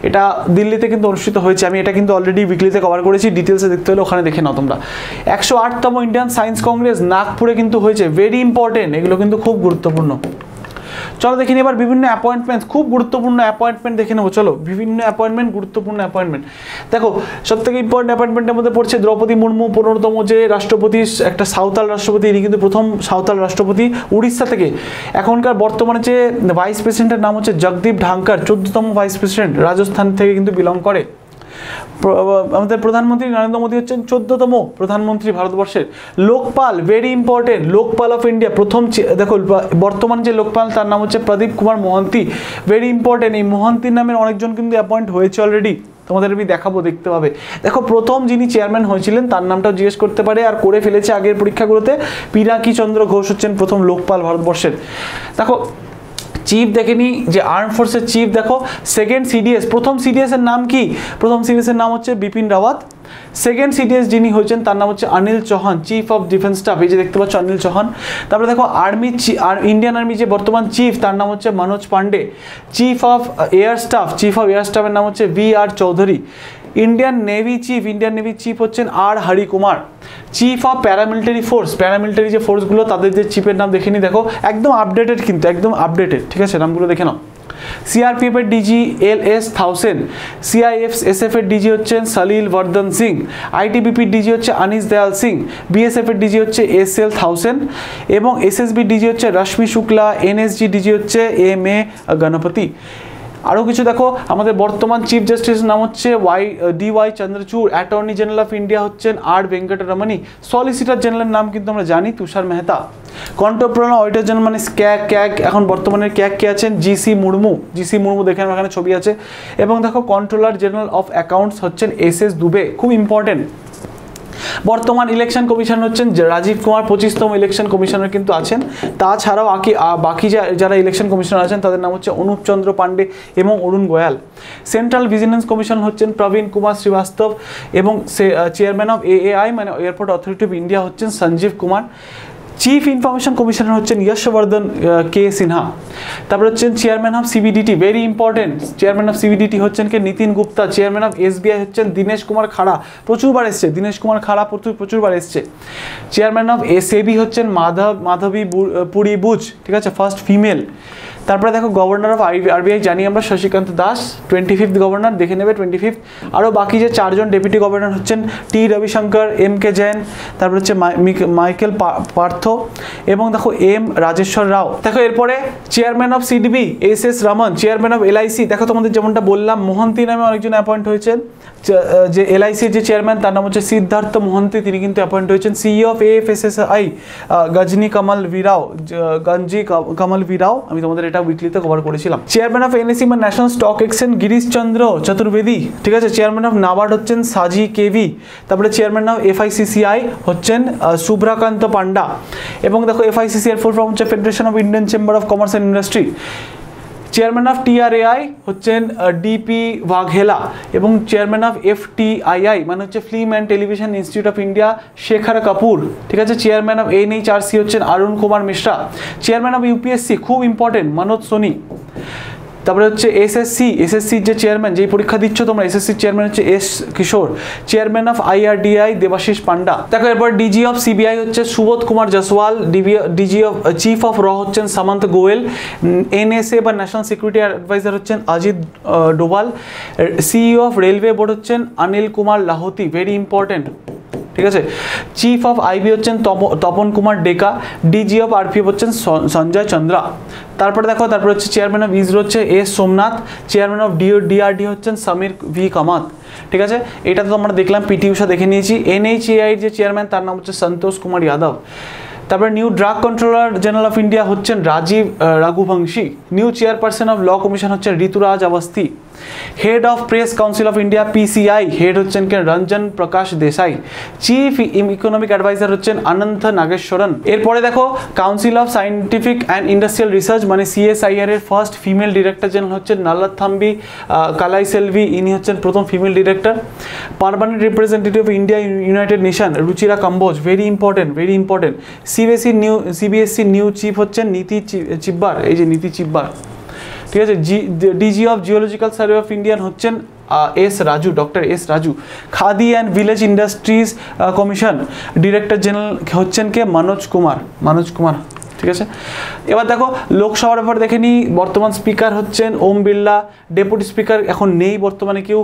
এটা দিল্লিতে কিন্তু অনুষ্ঠিত হয়েছে। আমি এটা কিন্তু অলরেডি উইকলিতে কভার করেছি, ডিটেলসে দেখতে হলে ওখানে দেখে নাও তোমরা। 108তম ইন্ডিয়ান সায়েন্স কংগ্রেস নাগপুরে কিন্তু হয়েছে, ভেরি ইম্পর্টেন্ট, এগুলো কিন্তু খুব গুরুত্বপূর্ণ। চলো দেখে নিই এবার বিভিন্ন অ্যাপয়েন্টমেন্ট, খুব গুরুত্বপূর্ণ অ্যাপয়েন্টমেন্ট দেখে নেবো। চলো বিভিন্ন অ্যাপয়েন্টমেন্ট, গুরুত্বপূর্ণ অ্যাপয়েন্টমেন্ট। দেখো সবথেকে ইম্পর্টেন্ট অ্যাপয়েন্টমেন্টের মধ্যে পড়ছে দ্রৌপদী মুর্মু, 15তম যে রাষ্ট্রপতি, একটা সাঁওতাল রাষ্ট্রপতি, ইনি কিন্তু প্রথম সাঁওতাল রাষ্ট্রপতি উড়িষ্যা থেকে। এখনকার বর্তমানে যে ভাইস প্রেসিডেন্টের নাম হচ্ছে জগদীপ ধাঙ্কার, 14তম ভাইস প্রেসিডেন্ট, রাজস্থান থেকে কিন্তু বিলং করে। আমাদের প্রধানমন্ত্রী নরেন্দ্র মোদী হচ্ছেন 14তম প্রধানমন্ত্রী ভারতবর্ষের। Lokpal, very important, Lokpal of India প্রথম, দেখো বর্তমান যে লোকপাল তার নাম হচ্ছে প্রদীপ কুমার মোহান্তি, ভেরি ইম্পর্টেন্ট। এই মোহান্তির নামের অনেকজন কিন্তু অ্যাপয়েন্ট হয়েছে অলরেডি, তোমাদের আমি দেখাবো, দেখতে পাবে। দেখো প্রথম যিনি চেয়ারম্যান হয়েছিলেন তার নামটাও জিজ্ঞেস করতে পারে, আর করে ফেলেছে আগের পরীক্ষাগুলোতে। পিনাকি চন্দ্র ঘোষ হচ্ছেন প্রথম লোকপাল ভারতবর্ষের। দেখো চিফ দেখেনি যে আর্ম ফোর্সের চিফ, দেখো সেকেন্ড CDS, প্রথম CDS এর নাম কি? প্রথম CDS এর নাম হচ্ছে বিপিন রাওয়াত। সেকেন্ড CDS যিনি হয়েছেন তার নাম হচ্ছে Anil Chauhan, chief of defence staff, এই যে দেখতে পাচ্ছ অনিল চৌহান। তারপরে দেখো ইন্ডিয়ান আর্মি যে বর্তমান চিফ তার নাম হচ্ছে Manoj Pandey. Chief of air স্টাফের নাম হচ্ছে VR Chaudhari. Indian navy chief হচ্ছেন R Hari Kumar. Chief of paramilitary force, paramilitary যে ফোর্সগুলো তাদের যে চিফের নাম দেখে নি, দেখো একদম আপডেটেড, কিন্তু একদম আপডেটেড, ঠিক আছে, নামগুলো দেখে নাও। CRPF এর DG LS 1000, CISF এর DG হচ্ছেন সলিল বর্ধন সিং, ITBP DG হচ্ছে আনিস দয়াল সিং, BSF এর DG হচ্ছে SL 1000 এবং SSB DG হচ্ছে রশ্মি শুক্লা, NSG DG হচ্ছে MA গণপতি। আরও কিছু দেখো, আমাদের বর্তমান চিফ জাস্টিসের নাম হচ্ছে DY Chandrachud, attorney general of India হচ্ছেন R ভেঙ্কটরমণি, সলিসিটর জেনারেলের নাম কিন্তু আমরা জানি Tushar Mehta. Controller auditor general মানে ক্যাগ, এখন বর্তমানে ক্যাগ কে আছেন? GC মুর্মু দেখে এখানে ছবি আছে। এবং দেখো কন্ট্রোলার জেনারেল অফ অ্যাকাউন্টস হচ্ছেন SS দুবে, খুব ইম্পর্টেন্ট। বর্তমান ইলেকশন কমিশনার হচ্ছেন রাজীব কুমার, 25তম ইলেকশন কমিশনার কিন্তু আছেন। তাছাড়াও বাকি যারা ইলেকশন কমিশনার আছেন তাদের নাম হচ্ছে অনুপ চন্দ্র পান্ডে এবং অরুণ গোয়াল। সেন্ট্রাল ভিজিলেন্স কমিশন হচ্ছেন প্রবীণ কুমার শ্রীবাস্তব এবং চেয়ারম্যান অফ AAI মানে এয়ারপোর্ট অথরিটি অফ ইন্ডিয়া হচ্ছেন Sanjeev Kumar. Chief information commissioner হচ্ছেন যশবর্ধন K সিনহা। তারপর হচ্ছেন chairman of CBDT, very important, chairman of CBDT হচ্ছেন কে? Nitin Gupta. Chairman of SBI হচ্ছেন দীনেশ কুমার খাড়া, প্রচুরবার এসছে দীনেশ কুমার খাড়া, প্রচুরবার এসছে। চেয়ারম্যান অফ SAB হচ্ছেন মাধবী পুরী বুচ, ঠিক আছে, ফার্স্ট ফিমেল। তারপরে দেখো গভর্নর অফ আরবিআই জানি আমরা শশীকান্ত দাস, 25th গভর্নর, দেখে নেবে 25th। আরও বাকি যে 4 জন ডেপুটি গভর্নর হচ্ছেন টি রবিশঙ্কর, এম কে জৈন, তারপর হচ্ছে মাইকেল পার্থ এবং দেখো এম রাজেশ্বর রাও। দেখো এরপরে chairman of সিডিবি S S Raman, chairman of LIC, দেখো তোমাদের যেমনটা বললাম মোহন্তি নামে অনেকজন অ্যাপয়েন্ট হয়েছেন। যে এলআইসির যে চেয়ারম্যান তার নাম হচ্ছে সিদ্ধার্থ মোহন্তি, তিনি কিন্তু অ্যাপয়েন্ট হয়েছেন। সিইও অফ এএফএসএসআই গঞ্জি কমল ভিরাও, আমি তোমাদের এটা উইকলিতে কভার করেছিলাম। চেয়ারম্যান অফ এনএসি বা ন্যাশনাল স্টক এক্সচেঞ্জ গিরিশ চন্দ্র চতুর্বেদী, ঠিক আছে। চেয়ারম্যান অফ নাবার্ড হচ্ছেন সাজি কেভি। তারপরে চেয়ারম্যান অফ এফআইসিসিআই হচ্ছেন শুভ্রাকান্ত পান্ডা। এবং দেখো এফআইসিসি এর ফুল ফর্ম হচ্ছে federation of Indian chamber of commerce and industry. Chairman of TRAI হচ্ছেন ডিপি বাঘেলা এবং চেয়ারম্যান অফ এফটিআইআই মানে হচ্ছে film and television institute of India Shekhar Kapur, ঠিক আছে। চেয়ারম্যান অফ এনএইচআরসি হচ্ছেন Arun Kumar Mishra. Chairman of UPSC খুব ইম্পর্টেন্ট মনোজ সোনি। তারপরে হচ্ছে এসএসসির যে চেয়ারম্যান, যেই পরীক্ষা দিচ্ছ তোমরা, এসএসসির চেয়ারম্যান হচ্ছে S Kishore. Chairman of IRDI Debashis Panda. দেখো এরপর ডিজি অফ সিবিআই হচ্ছে Subodh Kumar Jaiswal. DG of chief of র হচ্ছেন সামন্ত গোয়েল। এনএসএ বা ন্যাশনাল সিকিউরিটি অ্যাডভাইজার হচ্ছেন Ajit Doval. CEO of railway board হচ্ছেন অনিল কুমার লাহোতি, ভেরি ইম্পর্টেন্ট, ঠিক আছে। চিফ অফ আইবি হচ্ছেন Tapan Kumar Deka. DG of RPF হচ্ছেন সঞ্জয় চন্দ্রা। তারপরে দেখো তারপর হচ্ছে চেয়ারম্যান অফ ইসরো হচ্ছে S Somnath. Chairman of DRD হচ্ছেন সমীর ভি কামাত, ঠিক আছে। এটা তো আমরা দেখলাম, পিটি উষা দেখে নিয়েছি। এনএইচএআই যে চেয়ারম্যান তার নাম হচ্ছে সন্তোষ কুমার যাদব। তারপরে new drug controller general of India হচ্ছেন Rajeev Raghuvanshi. New chairperson of law commission হচ্ছেন Rituraj Awasthi. Head of press council of India PCI head হচ্ছেন কে Ranjan Prakash Desai. Chief economic adviser হচ্ছেন অনন্ত নাগেশ্বরন। এরপরে দেখো council of scientific and industrial research মানে সিএসআইআর এর ফার্স্ট ফিমেল ডিরেক্টর জেনারেল হচ্ছেন নালাথাম্বি কালাইসেলভি, ইনি হচ্ছেন প্রথম female director. Permanent representative of India United Nation Ruchira Kamboja, very important, very important. CBSC new chief হচ্ছেন নীতি চিব্বার, এই যে নীতি চিব্বার, ঠিক আছে। DG of geological survey of Indian হচ্ছেন S Raju, doctor S Raju. Khadi and village industries commission director general হচ্ছেন কে মনোজ কুমার, ঠিক আছে। এবার দেখো লোকসভার ব্যাপার দেখে নিই। বর্তমান স্পিকার হচ্ছেন ওম বিড়লা। ডেপুটি স্পিকার এখন নেই বর্তমানে কেউ।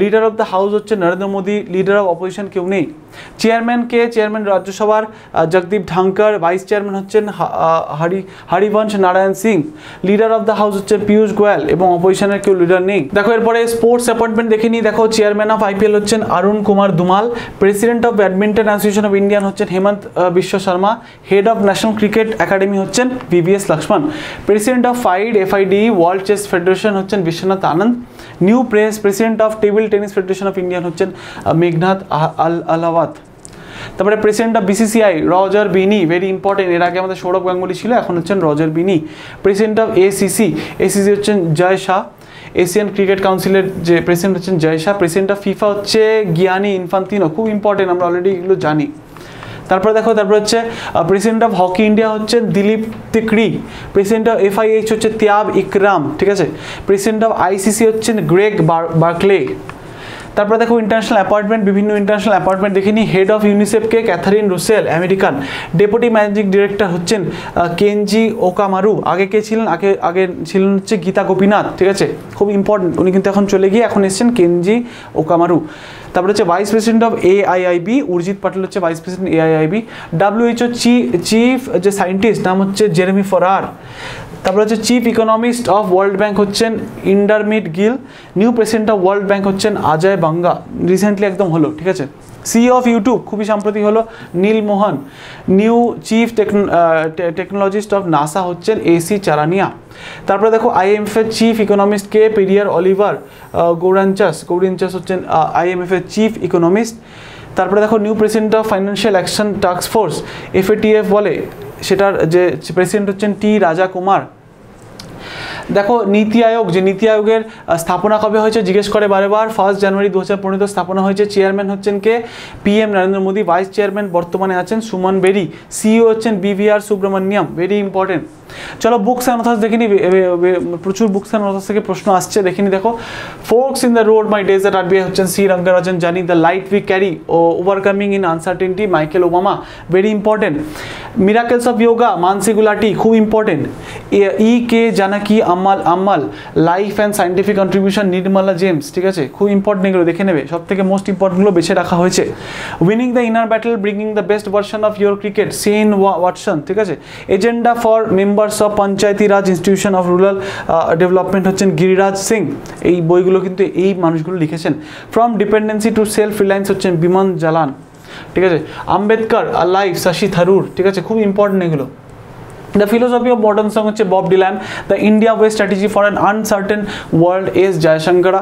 লিডার অফ দ্য হাউস হচ্ছে Narendra Modi. Leader of opposition কেউ নেই। চেয়ারম্যান কে? চেয়ারম্যান রাজ্যসভার জগদীপ ধাঙ্কর। ভাইস চেয়ারম্যান হচ্ছেন Harivansh Narayan Singh. Leader of the house হচ্ছে পীয়ূষ গোয়েল এবং অপোজিশনের কেউ লিডার নেই। দেখো এরপরে স্পোর্টস অ্যাপয়েন্টমেন্ট দেখে নিই। দেখো চেয়ারম্যান অফ আইপিএল হচ্ছেন Arun Kumar Dhumal. President of badminton association of Indian হচ্ছেন Hemant Biswa Sarma. Head of national cricket academy হচ্ছেন VVS Laxman. President of FIDE world chess federation হচ্ছেন Vishwanath Anand. New president of table tennis federation of Indian হচ্ছেন মেঘনাথ আলাওয়াত। তারপরে president of BCCI Roger Binny, very important. এর আগে আমাদের সৌরভ গাঙ্গুলি ছিল, এখন হচ্ছেন রজার বিনি। প্রেসিডেন্ট অফ ACC হচ্ছেন জয় শাহ। এশিয়ান ক্রিকেট কাউন্সিলের যে প্রেসিডেন্ট হচ্ছেন জয় শাহ। প্রেসিডেন্ট অফ FIFA হচ্ছে গিয়ানি ইনফান্তিনো, খুব ইম্পর্টেন্ট, আমরা অলরেডি এগুলো জানি। তারপরে দেখো তারপর হচ্ছে প্রেসিডেন্ট অফ হকি ইন্ডিয়া হচ্ছেন দিলীপ তিকড়ি। প্রেসিডেন্ট অফ FIH হচ্ছে ত্যাব ইকরাম, ঠিক আছে। প্রেসিডেন্ট অফ ICC হচ্ছেন গ্রেগ বার্কলে। তারপরে দেখো ইন্টারন্যাশনাল অ্যাপয়েন্টমেন্ট, বিভিন্ন ইন্টারন্যাশনাল অ্যাপয়েন্টমেন্ট দেখে নিই। হেড অফ ইউনিসেফকে Catherine Russell, American. Deputy managing director হচ্ছেন কেনজি ওকামারু। আগে কে ছিলেন? আগে ছিলেন হচ্ছে গীতা গোপীনাথ, ঠিক আছে, খুব ইম্পর্টেন্ট। উনি কিন্তু এখন চলে গিয়ে এখন এসছেন কেনজি ওকামারু। তারপরে হচ্ছে vice president of AIIB Urjit Patel হচ্ছে vice president AIIB। WHO chief যে সায়েন্টিস্ট নাম হচ্ছে জেরেমি ফরার। তারপরে হচ্ছে chief economist of world bank হচ্ছেন Indermit Gill. New president of world bank হচ্ছেন অজয় বাঙ্গা, রিসেন্টলি একদম হলো, ঠিক আছে। CEO অফ ইউটিউব খুবই সাম্প্রতিক হলো Neel Mohan. New chief technologist of NASA হচ্ছেন AC চারানিয়া। তারপরে দেখো IMF এর চিফ ইকোনমিস্ট কে পেরিয়ার অলিভার গৌরাঞ্চাস হচ্ছেন IMF এর চিফ ইকোনমিস্ট। তারপরে দেখো new president of financial action task force FATF বলে, সেটার যে প্রেসিডেন্ট হচ্ছেন T রাজা কুমার। দেখো নীতি আয়োগ, যে নীতি আয়োগের স্থাপনা কবে হয়েছে জিজ্ঞেস করে বারেবার, 1 জানুয়ারি 2015 স্থাপনা হয়েছে। চেয়ারম্যান হচ্ছেন কে? PM Narendra Modi. Vice chairman বর্তমানে আছেন সুমন বেরি। CEO হচ্ছেন BVR সুব্রমণ্যম, ভেরি ইম্পর্টেন্ট। চলো বুকস অ্যান্ড অথার্স দেখে নি, প্রচুর বুকস অ্যান্ড অথার্স থেকে প্রশ্ন আসছে, দেখে নি। দেখো forks in the road my desert RBI হচ্ছেন C রঙ্গরাজন জানি। The light we carry overcoming in uncertainty Michael Obama, very important. Miracles of yoga Mansi Gulati খুব important. K Janaki Ammal life and scientific contribution Nirmala James, ঠিক আছে, খুব ইম্পর্টেন্ট, এগুলো দেখে নেবে, সব থেকে মোস্ট ইম্পর্টেন্টগুলো বেছে রাখা হয়েছে। Winning the inner battle bringing the best version of your cricket Shane Watson, ঠিক আছে। Agenda for members of panchayati raj institution of rural development হচ্ছেন গিরিরাজ সিং, এই বইগুলো কিন্তু এই মানুষগুলো লিখেছেন। From dependency to self reliance হচ্ছেন বিমান জালান, ঠিক আছে। আম্বেদকর লাইফ শশী থারুর, ঠিক আছে, খুব ইম্পর্টেন্ট এগুলো। The philosophy of modern song হচ্ছে Bob Dylan. The India way strategy for an uncertain world S Jaishankar.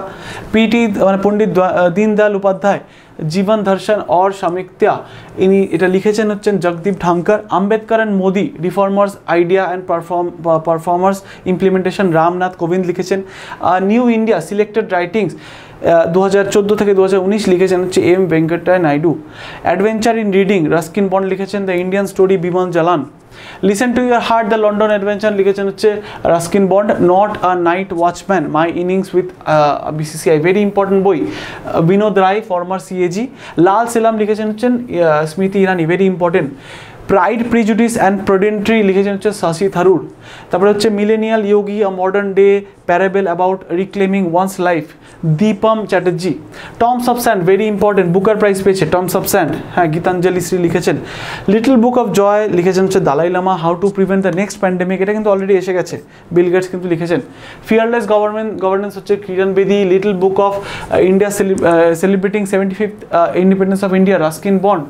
PT মানে পণ্ডিত দীনদয়াল উপাধ্যায় জীবন দর্শন और সামিত্যা, ইনি এটা লিখেছেন হচ্ছেন Jagdeep Dhankhar. Ambedkar and Modi reformers idea and performers implementation Ramnath Kovind লিখেছেন। নিউ ইন্ডিয়া সিলেক্টেড রাইটিংস 2014 থেকে 2019 লিখেছেন হচ্ছে M Venkaiah Naidu. Adventure in reading Ruskin Bond লিখেছেন। The Indian story Bimal Jalan. Listen to your heart the London adventure লিখেছেন হচ্ছে Ruskin Bond. Not a night watchman my innings with BCCI, very important বই, বিনোদ রায় ফর্মার সিএজি। লাল সেলাম লিখেছেন হচ্ছেন Smriti Irani, very important. Pride prejudice and punditry লিখেছেন হচ্ছে শশী থারুর। তারপরে হচ্ছে millennial yogi a modern day parable about রিক্লেমিং once life Deepam Chatterjee. Tombs of sand, very important, booker prize পেয়েছে টমস অফ স্যান্ড, হ্যাঁ, গীতাঞ্জলি শ্রী লিখেছেন। লিটল বুক অফ জয় লিখেছেন হচ্ছে Dalai Lama. How to prevent the next pandemic, এটা কিন্তু অলরেডি এসে গেছে, বিল গেটস কিন্তু লিখেছেন। ফিয়ারলেস গভর্নেন্স হচ্ছে Kiran Bedi. Little book of India celebrating 75th independence of India Ruskin Bond.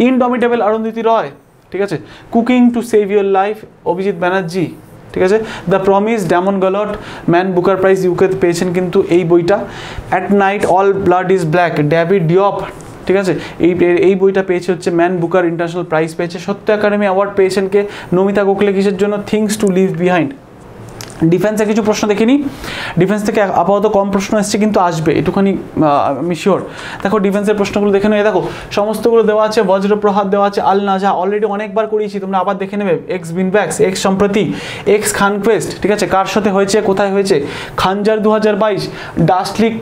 Indomitable Arundhati Roy, ঠিক আছে। Cooking to save your life Abhijit Banerjee, ঠিক আছে। The promise Damon Galgut man Booker prize UK পেয়েছেন কিন্তু এই বইটা। At night all blood is black David Diop, ঠিক আছে, এই বইটা পেয়েছে হচ্ছে ম্যান বুকার ইন্টারন্যাশনাল প্রাইজ পেয়েছে। সত্য একাডেমি অ্যাওয়ার্ড পেয়েছেন কে? নমিতা গোখলে, কিসের জন্য? Things to leave behind. ডিফেন্সে কিছু প্রশ্ন দেখিনি, ডিফেন্স থেকে আপাতত কম প্রশ্ন এসছে, কিন্তু আসবে এটুখানি আমি শিওর। দেখো ডিফেন্সের প্রশ্নগুলো দেখে নেবে, দেখো সমস্তগুলো দেওয়া আছে। বজ্রপ্রহার দেওয়া আছে, আল নাজা অলরেডি অনেকবার করিয়েছি, তোমরা আবার দেখে নেবে। এক্স বিনব্যাক্স, এক্স সম্প্রতি, এক্স খানক্ভেস্ট, ঠিক আছে, কার সাথে হয়েছে, কোথায় হয়েছে। খানজার 2022, ডাস্টলিক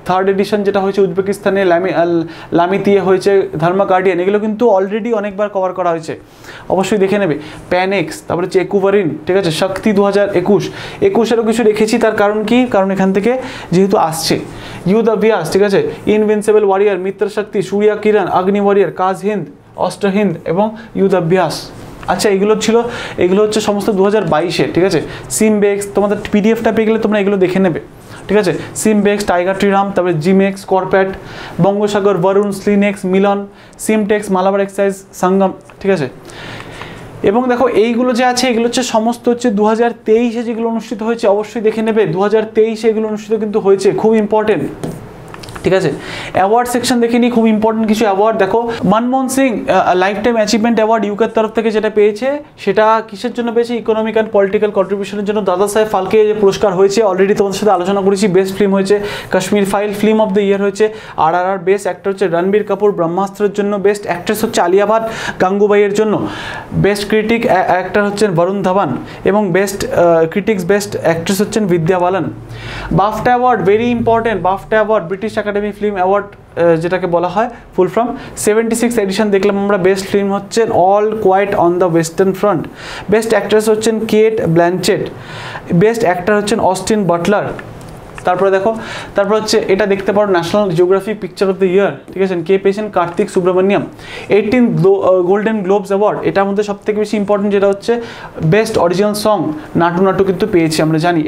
3rd এডিশন যেটা হয়েছে উজবেকিস্তানে, লামিতিয়ে হয়েছে, ধর্মা গার্ডিয়ান, এগুলো কিন্তু অলরেডি অনেকবার কভার করা হয়েছে, অবশ্যই দেখে নেবে। প্যানেক্স, তারপরে হচ্ছে একুভারিন, ঠিক আছে, শক্তি 2021 কিছু রেখেছি, তার কারণ কি? কারণ এখান থেকে যেহেতু আসছে। ইউথ অভিয়াস, ঠিক আছে, ইনভিনসিবল ওয়ারিয়ার, মিত্র শক্তি, সূর্যা কিরণ, অগ্নি ওয়ারিয়ার, কাজ হিন্দ, অস্ত্র হিন্দ এবং ইউথ অভ্যাস। আচ্ছা, এগুলো ছিল, এগুলো হচ্ছে সমস্ত 2022-এর, ঠিক আছে। সিমবেক্স, তোমাদের পিডিএফটা পেয়ে গেলে তোমরা এগুলো দেখে নেবে, ঠিক আছে। সিমবেক্স, টাইগার ট্রিরাম, তারপরে জিমেক্স, কর্পেট, বঙ্গোসাগর, বরুণ, স্লিনেক্স, মিলন, সিমটেক্স, মালাবার এক্সাইজ, সঙ্গম, ঠিক আছে। এবং দেখো এইগুলো যে আছে এগুলো হচ্ছে সমস্ত হচ্ছে 2023-এ যেগুলো অনুষ্ঠিত হয়েছে, অবশ্যই দেখে নেবে। 2023-এ এগুলো অনুষ্ঠিত কিন্তু হয়েছে, খুব ইম্পর্টেন্ট, ঠিক আছে। অ্যাওয়ার্ড সেকশন দেখে নিই, খুব ইম্পর্টেন্ট কিছু অ্যাওয়ার্ড দেখো। Manmohan Singh lifetime achievement award ইউকের তরফ থেকে যেটা পেয়েছে, সেটা কিসের জন্য পেয়েছে? ইকোনমিক অ্যান্ড পলিটিক্যাল কন্ট্রিবিউশনের জন্য দাদা সাহেব ফালকে যে পুরস্কার হয়েছে, অলরেডি তোমাদের সাথে আলোচনা করেছি। বেস্ট ফিল্ম হয়েছে Kashmir file, film of the ইয়ার হয়েছে RRR, বেস্ট অ্যাক্টর হচ্ছে রণবীর কাপুর ব্রহ্মাস্ত্রের জন্য, বেস্ট অ্যাক্ট্রেস হচ্ছে আলিয়া ভাট গাঙ্গুবাইয়ের জন্য, বেস্ট ক্রিটিক অ্যাক্টর হচ্ছেন বরুণ ধাওয়ান এবং বেস্ট ক্রিটিক্স বেস্ট অ্যাক্ট্রেস হচ্ছেন Vidya Balan. BAFTA award, very important, BAFTA award British academy film award যেটাকে বলা হয় ফুল ফ্রম। 76 এডিশন দেখলাম আমরা। বেস্ট ফিল্ম হচ্ছেন all quiet on the western front, best actress হচ্ছেন কেট ব্ল্যানচেট, বেস্ট অ্যাক্টর হচ্ছেন অস্টিন বাটলার। তারপরে দেখো, তারপর হচ্ছে এটা দেখতে পারো national geography picture of the year, ঠিক আছে, কে পেয়েছেন? Kartik Subramaniam. 18th golden globes award, এটার মধ্যে সব থেকে বেশি ইম্পর্টেন্ট যেটা হচ্ছে best original song, Naatu Naatu কিন্তু পেয়েছি, আমরা জানি।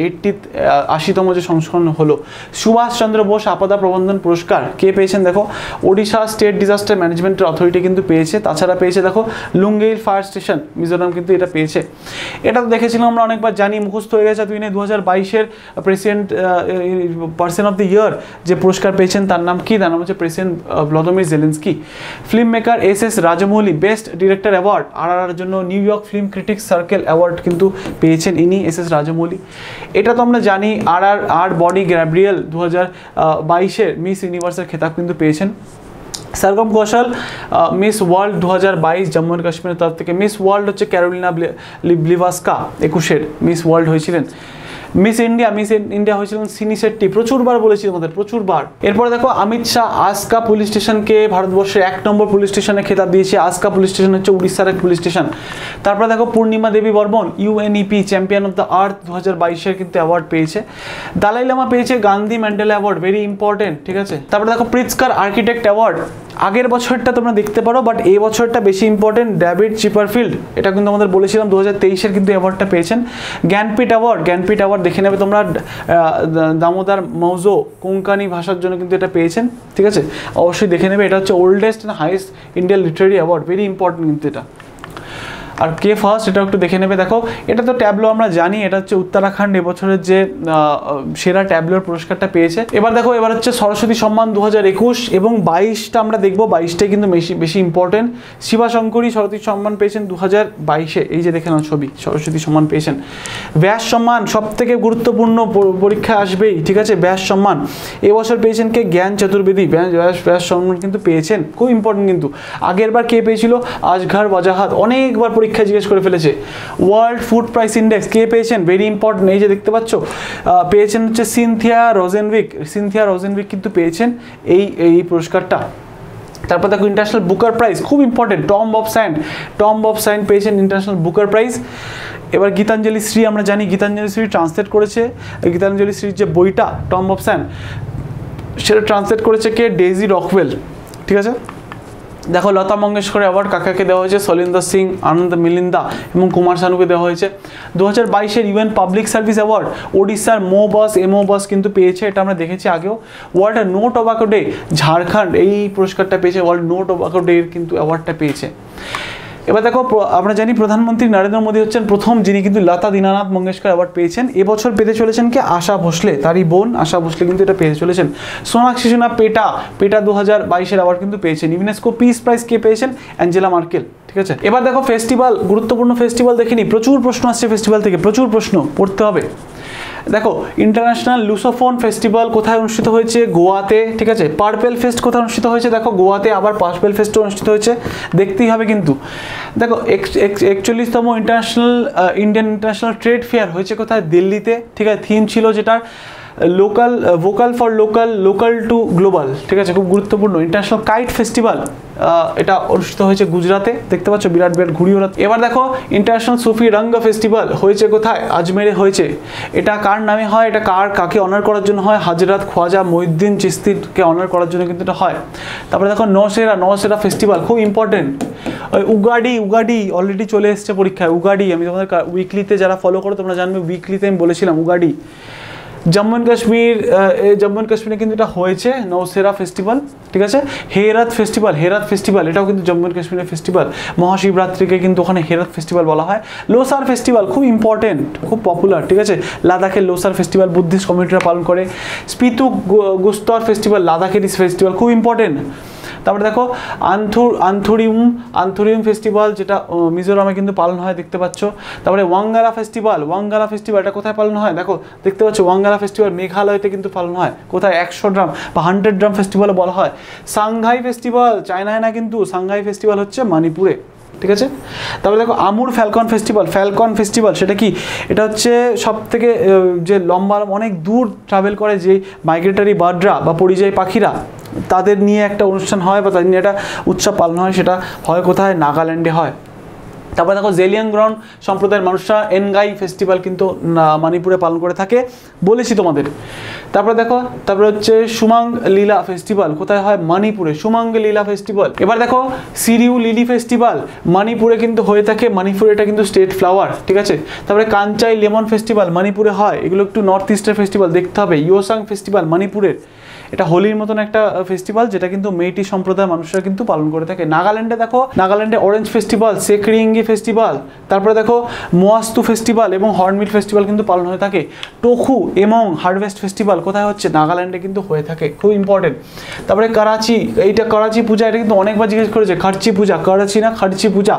80তম যে সংস্করণ হলো। সুভাষচন্দ্র বোস আপদা প্রবন্ধন পুরস্কার কে পেয়েছেন? দেখো Odisha state disaster management authority কিন্তু পেয়েছে। তাছাড়া পেয়েছে দেখো লুঙ্গেইল ফায়ার স্টেশন মিজোরাম কিন্তু এটা পেয়েছে। এটা তো দেখেছিলাম আমরা অনেকবার, জানি, মুখস্থ হয়ে গেছে। 2022-এর president person of the year যে পুরস্কার পেয়েছেন তার নাম কি? তার নাম হচ্ছে president Vladimir Zelensky. Film maker S Rajamouli, best director award RRR জন্য New York film critics circle award কিন্তু পেয়েছেন ইনি, এস রাজামৌলি। এটা তো আমরা জানি। RRR বডি গ্যাব্রিয়েল 2022-এর মিস ইউনিভার্সের খেতাব কিন্তু পেয়েছেন। Sargam Kaushal miss world 2022 Jammu and Kashmir तरफ থেকে। मिस वर्ल्ड হচ্ছে ক্যারোলিনা ব্লিভাস্কা 21-এর মিস ওয়ার্ল্ড হয়েছিলেন। মিস ইন্ডিয়া হয়েছিলেন সিনি শেট্টি, প্রচুরবার বলেছি তোমাদের, প্রচুরবার। এরপরে দেখো অমিত শাহ আসকা পুলিশ স্টেশনকে ভারতবর্ষের 1 নম্বর পুলিশ স্টেশনে খেতাব দিয়েছে। আসকা পুলিশ স্টেশন হচ্ছে উড়িষ্যার এক পুলিশ স্টেশন। তারপরে দেখো Purnima Devi Barman UNEP champion of the earth 2022-এর কিন্তু অ্যাওয়ার্ড পেয়েছে। দালাই লামা পেয়েছে Gandhi Mandela award, very important, ঠিক আছে। তারপরে দেখো প্রিৎজকার আর্কিটেক্ট অ্যাওয়ার্ড, আগের বছরটা তোমরা দেখতে পারো, বাট এই বছরটা বেশি ইম্পর্টেন্ট, ডেভিড চিপারফিল্ড, এটা কিন্তু আমাদের বলেছিলাম 2023-এর কিন্তু অ্যাওয়ার্ডটা পেয়েছেন। জ্ঞানপীঠ অ্যাওয়ার্ড দেখে নেবে তোমরা, দামোদর মৌজো কোঙ্কানি ভাষার জন্য কিন্তু এটা পেয়েছেন, ঠিক আছে, অবশ্যই দেখে নেবে। এটা হচ্ছে oldest and highest Indian Literary award, very important কিন্তু এটা। আর কে ফার্স্ট এটা একটু দেখে নেবে। দেখো এটা তো ট্যাবলো আমরা জানি, এটা হচ্ছে উত্তরাখণ্ড এবছরের যে সেরা ট্যাবলোর পুরস্কারটা পেয়েছে। এবার দেখো এবার হচ্ছে সরস্বতী সম্মান 2021 এবং 22টা আমরা দেখবো, 22টাই কিন্তু বেশি ইম্পর্টেন্ট। শিবাশঙ্করী সরস্বতী সম্মান পেয়েছেন 2022-এ, এই যে দেখে নাও ছবি, সরস্বতী সম্মান পেয়েছেন। ব্যাস সম্মান সব থেকে গুরুত্বপূর্ণ পরীক্ষা আসবেই, ঠিক আছে, ব্যাস সম্মান এবছর পেয়েছেন কে? জ্ঞান চতুর্বেদী ব্যাস সম্মান কিন্তু পেয়েছেন, খুব ইম্পর্টেন্ট কিন্তু। আগের বার কে পেয়েছিল? আজঘর ওয়াজাহাত, অনেকবার পরীক্ষা জিজ্ঞেস করে ফেলেছে। ওয়ার্ল্ড ফুড প্রাইস ইন্ডেক্স কে পেয়েছেন? ভেরি ইম্পর্টেন্ট, এই যে দেখতে পাচ্ছ পেয়েছেন হচ্ছে সিনথিয়া রোজেনভিক কিন্তু পেয়েছেন এই পুরস্কারটা। তারপর দেখো ইন্টারন্যাশনাল বুকার প্রাইজ, খুব ইম্পর্টেন্ট, টম অফ সায়েন্স পেয়েছেন ইন্টারন্যাশনাল বুকার প্রাইজ। এবার গীতাঞ্জলি শ্রী, আমরা জানি গীতাঞ্জলি শ্রী ট্রান্সলেট করেছে, গীতাঞ্জলি শ্রীর যে বইটা টম অফ সায়েন্স সেটা ট্রান্সলেট করেছে কে? ডেজি রকওয়েল, ঠিক আছে। দেখো লতা মঙ্গেশকর অ্যাওয়ার্ড কাকাকে দেওয়া হয়েছে? শৈলেন্দর সিং, আনন্দ মিলিন্দা এবং কুমার শানুকে দেওয়া হয়েছে। 2022-এর ইউএন পাবলিক সার্ভিস অ্যাওয়ার্ড ওড়িশার এমও বস কিন্তু পেয়েছে, এটা আমরা দেখেছি আগেও। World no tobacco day Jharkhand এই পুরস্কারটা পেয়েছে, ওয়ার্ল্ড নো টোবাকো ডে কিন্তু অ্যাওয়ার্ডটা পেয়েছে। এবার দেখো আমরা জানি প্রধানমন্ত্রী নরেন্দ্র মোদী হচ্ছেন প্রথম যিনি কিন্তু লতা দীনানাথ মঙ্গেশকর অ্যাওয়ার্ড পেয়েছেন। এবছর পেতে চলেছেন কে? আশা ভোসলে, তারই বোন আশা ভোসলে কিন্তু এটা পেতে চলেছেন। সোনাক্ষী সিনহা পেটা 2022-এর অ্যাওয়ার্ড কিন্তু পেয়েছেন। ইউনেস্কো পিস প্রাইজ কে পেয়েছেন? অ্যাঞ্জেলা মার্কেল, ঠিক আছে। এবার দেখো ফেস্টিভ্যাল, গুরুত্বপূর্ণ ফেস্টিভ্যাল দেখিনি, প্রচুর প্রশ্ন আসছে ফেস্টিভ্যাল থেকে, প্রচুর প্রশ্ন পড়তে হবে। দেখো ইন্টারন্যাশনাল লুসোফোন ফেস্টিভ্যাল কোথায় অনুষ্ঠিত হয়েছে? গোয়াতে, ঠিক আছে। পার্পেল ফেস্ট কোথায় অনুষ্ঠিত হয়েছে? দেখো গোয়াতে, আবার পার্পেল ফেস্টও অনুষ্ঠিত হয়েছে, দেখতেই হবে কিন্তু। দেখো 41তম ইন্ডিয়ান ইন্টারন্যাশনাল ট্রেড ফেয়ার হয়েছে কোথায়? দিল্লিতে, ঠিক আছে। থিম ছিল যেটার vocal for local to global, ঠিক আছে, খুব গুরুত্বপূর্ণ। ইন্টারন্যাশনাল কাইট ফেস্টিভ্যাল এটা অনুষ্ঠিত হয়েছে গুজরাতে, দেখতে পাচ্ছ বিরাট ঘুড়ি ওড়াতে। এবার দেখো ইন্টারন্যাশনাল সুফি রঙ্গ ফেস্টিভ্যাল হয়েছে কোথায়? আজমেরে হয়েছে। এটা কার নামে হয়? এটা কাকে অনার করার জন্য হয়? হযরত খ্বাজা মঈনুদ্দিন চিশতিকে অনার করার জন্য কিন্তু এটা হয়। তারপরে দেখো নওশেরা ফেস্টিভ্যাল, খুব ইম্পর্টেন্ট। উগাডি অলরেডি চলে এসছে পরীক্ষায়, উগাডি আমি তোমাদের উইকলিতে যারা ফলো করো তোমরা জানবে, উইকলিতে আমি বলেছিলাম উগাডি। জম্মু অ্যান্ড কাশ্মীরে কিন্তু এটা হয়েছে নওশেরা ফেস্টিভ্যাল, ঠিক আছে। হেরাত ফেস্টিভ্যাল এটাও কিন্তু জম্মু অ্যান্ড কাশ্মীরের ফেস্টিভ্যাল, মহাশিবরাত্রিকে কিন্তু ওখানে হেরাত ফেস্টিভ্যাল বলা হয়। লোসার ফেস্টিভ্যাল খুব ইম্পর্টেন্ট, খুব পপুলার, ঠিক আছে। লাদাখের লোসার ফেস্টিভ্যাল বুদ্ধিস্ট কমিউনিটিরা পালন করে। স্পিতুক গুস্তর ফেস্টিভ্যাল লাদাখের ফেস্টিভ্যাল, খুব ইম্পর্টেন্ট। তারপরে দেখো আন্থুরিউম ফেস্টিভ্যাল যেটা মিজোরামে কিন্তু পালন হয়, দেখতে পাচ্ছ। তারপরে ওয়াঙ্গালা ফেস্টিভ্যাল এটা কোথায় পালন হয়? দেখো দেখতে পাচ্ছ ওয়াঙ্গালা ফেস্টিভ্যাল মেঘালয়তে কিন্তু পালন হয়, কোথায়? 100 ড্রাম বা 100 ড্রাম ফেস্টিভ্যালও বলা হয়। সাংহাই ফেস্টিভ্যাল চায়নায় না কিন্তু, সাংহাই ফেস্টিভ্যাল হচ্ছে মণিপুরে, ঠিক আছে। তারপরে দেখো আমুর ফ্যালকন ফেস্টিভ্যাল সেটা কি? এটা হচ্ছে সব থেকে যে লম্বা অনেক দূর ট্রাভেল করে যে মাইগ্রেটারি বার্ডরা বা পরিযায়ী পাখিরা, তাদের নিয়ে একটা অনুষ্ঠান হয় বা তাদের নিয়ে একটা উৎসব পালন হয়, সেটা হয় কোথায়? নাগাল্যান্ডে হয়। তারপরে দেখো জেলিয়াংগ্রং সম্প্রদায়ের মানুষরা এনগাই ফেস্টিভ্যাল কিন্তু মণিপুরে পালন করে থাকে, বলেছি তোমাদের। তারপরে হচ্ছে সুমাং লীলা ফেস্টিভ্যাল কোথায় হয়? মণিপুরে, সুমাং লীলা ফেস্টিভ্যাল। এবার দেখো সিরিউ লিলি ফেস্টিভ্যাল মণিপুরে কিন্তু হয়ে থাকে, মণিপুরে এটা কিন্তু স্টেট ফ্লাওয়ার, ঠিক আছে। তারপরে কাঞ্চাই লেমন ফেস্টিভ্যাল মণিপুরে হয়, এগুলো একটু নর্থ ইস্টের ফেস্টিভ্যাল দেখতে হবে। ইয়োসাং ফেস্টিভ্যাল মণিপুরের, এটা হোলির মতন একটা ফেস্টিভ্যাল যেটা কিন্তু মেইটি সম্প্রদায়ের মানুষরা কিন্তু পালন করে থাকে। নাগাল্যান্ডে দেখো, নাগাল্যান্ডে অরেঞ্জ ফেস্টিভ্যাল, সেকরিঙ্গি ফেস্টিভ্যাল, তারপরে দেখো মোয়াস্তু ফেস্টিভ্যাল এবং হর্নবিল ফেস্টিভ্যাল কিন্তু পালন হয়ে থাকে। টোখু এবং হারভেস্ট ফেস্টিভ্যাল কোথায় হচ্ছে? নাগাল্যান্ডে কিন্তু হয়ে থাকে, খুব ইম্পর্টেন্ট। তারপরে করাচি, এইটা করাচি পূজা, এটা কিন্তু অনেকবার জিজ্ঞেস করেছে, খার্চি পূজা, করাচি না খার্চি পূজা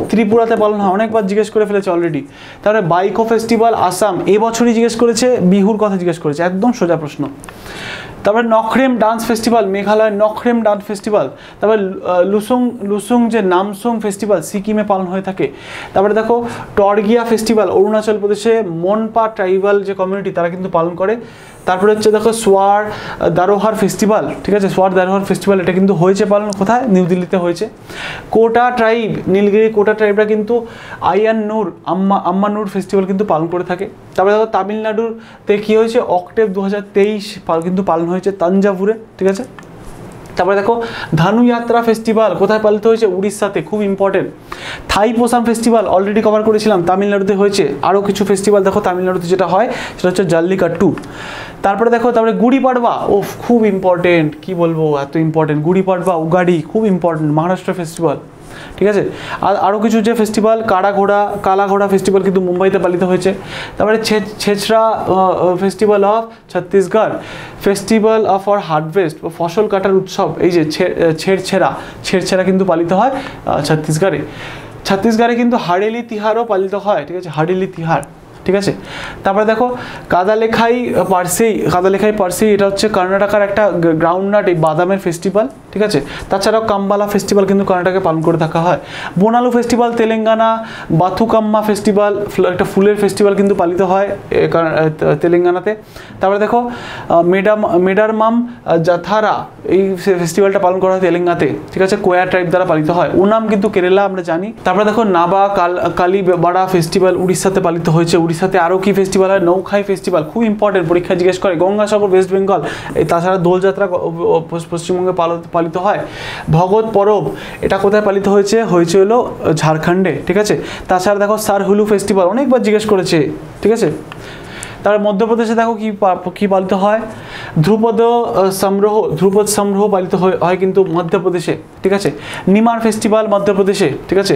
ত্রিপুরাতে পালন হয়, অনেকবার জিজ্ঞেস করে ফেলেছে অলরেডি। তারপরে বাইকো ফেস্টিভ্যাল আসাম, এবছরই জিজ্ঞেস করেছে, বিহুর কথা জিজ্ঞেস করেছে, একদম সোজা প্রশ্ন। তারপরে নখরেম ডান্স ফেস্টিভ্যাল মেঘালয়ের নখরেম ডান্স ফেস্টিভ্যাল। তারপরে লুসুং যে নামসুং ফেস্টিভ্যাল সিকিমে পালন হয়ে থাকে। তারপরে দেখো টর্গিয়া ফেস্টিভ্যাল অরুণাচল প্রদেশে মনপা ট্রাইবাল যে কমিউনিটি তারা কিন্তু পালন করে। তারপরে হচ্ছে দেখো সোয়ার দারোহার ফেস্টিভ্যাল, ঠিক আছে, সোয়ার দারোহার ফেস্টিভ্যাল এটা কিন্তু হয়েছে পালন কোথায়, নিউ দিল্লিতে হয়েছে। কোটা ট্রাইব নীলগিরি কোটা ট্রাইবরা কিন্তু আয়ান্নুর আম্মানুর ফেস্টিভ্যাল কিন্তু পালন করে থাকে। তারপরে দেখো তামিলনাড়ুতে কী হয়েছে অক্টেভ 2023 কিন্তু পালন হয়েছে তাঞ্জাভুরে, ঠিক আছে। তারপরে দেখো ধানুযাত্রা ফেস্টিভ্যাল কোথায় পালিত হয়েছে, উড়িষ্যাতে, খুব ইম্পর্টেন্ট। থাইপোসাম ফেস্টিভ্যাল অলরেডি কভার করেছিলাম, তামিলনাড়ুতে হয়েছে। আরও কিছু ফেস্টিভ্যাল দেখো তামিলনাড়ুতে যেটা হয় সেটা হচ্ছে জাল্লিকাট্টু। তারপরে দেখো তারপরে গুড়ি পাড়বা, ও খুব ইম্পর্টেন্ট, কি বলবো এত ইম্পর্টেন্ট, গুড়ি পাড়বা উগাড়ি খুব ইম্পর্টেন্ট, মহারাষ্ট্র ফেস্টিভ্যাল, ঠিক আছে। আর আরও কিছু যে ফেস্টিভ্যাল কালা ঘোড়া ফেস্টিভ্যাল কিন্তু মুম্বাইতে পালিত হয়েছে। তারপরে Chherchhera festival of Chhattisgarh, festival of for harvest ফসল কাটার উৎসব, এই যে ছেড়ছেড়া কিন্তু পালিত হয় ছত্তিশগড়ে কিন্তু হাড়েলি তিহারও পালিত হয়, ঠিক আছে, হাড়েলি তিহার, ঠিক আছে। তারপরে দেখো কাদালেখাই পার্সি এটা হচ্ছে কর্ণাটকার একটা গ্রাউন্ডনাট এই বাদামের ফেস্টিভ্যাল, ঠিক আছে। তাছাড়াও কাম্বালা ফেস্টিভ্যাল কিন্তু কর্ণাটকে পালন করে থাকা হয়। বোনালু ফেস্টিভ্যাল তেলেঙ্গানা, বাথুকাম্মা ফেস্টিভ্যাল একটা ফুলের ফেস্টিভ্যাল কিন্তু পালিত হয় তেলেঙ্গানাতে। তারপরে দেখো মেডারমাম জাথারা এই ফেস্টিভ্যালটা পালন করা হয় তেলেঙ্গানাতে, ঠিক আছে, কোয়া ট্রাইব দ্বারা পালিত হয়। ওনাম কিন্তু কেরালা আমরা জানি। তারপরে দেখো নাবা কালীবাড়া ফেস্টিভ্যাল উড়িষ্যাতে পালিত হয়েছে। উড়িষ্যাতে আরও কি ফেস্টিভ্যাল হয়, নৌখাই ফেস্টিভ্যাল খুব ইম্পর্টেন্ট, পরীক্ষা জিজ্ঞেস করে। গঙ্গাসাগর ওয়েস্ট বেঙ্গল, তাছাড়া দোলযাত্রা পশ্চিমবঙ্গে পালিত হয়। ভগৎ পরব এটা কোথায় পালিত হয়েছে হলো ঝাড়খণ্ডে, ঠিক আছে। তাছাড়া দেখো সারহুলু ফেস্টিভ্যাল অনেকবার জিজ্ঞেস করেছে, ঠিক আছে। তারপর মধ্যপ্রদেশে দেখো কি পালিত হয়, ধ্রুপদ সমারোহ পালিত হয় কিন্তু মধ্যপ্রদেশে, ঠিক আছে। নিমার ফেস্টিভ্যাল মধ্যপ্রদেশে, ঠিক আছে।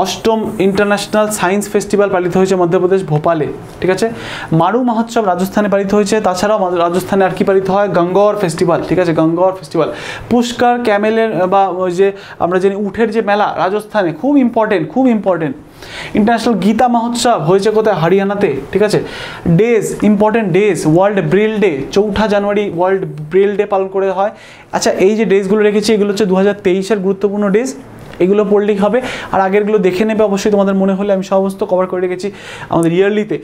অষ্টম ইন্টারন্যাশনাল সায়েন্স ফেস্টিভ্যাল পালিত হয়েছে মধ্যপ্রদেশ ভোপালে, ঠিক আছে। মারু মহোৎসব রাজস্থানে পালিত হয়েছে। তাছাড়াও রাজস্থানে আর কি পালিত হয়, গঙ্গর ফেস্টিভ্যাল, ঠিক আছে, গঙ্গর ফেস্টিভ্যাল। পুষ্কর ক্যামেলের বা ওই যে আমরা জানি উঠের যে মেলা রাজস্থানে, খুব ইম্পর্টেন্ট। ইন্টারন্যাশনাল গীতা মহোৎসব হয়েছে কোথায়, হরিয়ানাতে, ঠিক আছে। Days important days, world Braille day 4 জানুয়ারি ওয়ার্ল্ড ব্রেল ডে পালন করে হয়। আচ্ছা এই যে ডেজগুলো রেখেছি এগুলো হচ্ছে 2023-এর গুরুত্বপূর্ণ ডেজ, এগুলো পড়লেই হবে। আর আগেরগুলো দেখে নেবে অবশ্যই তোমাদের মনে হলে, আমি সমস্ত কভার করে রেখেছি আমাদের ইয়ারলিতে।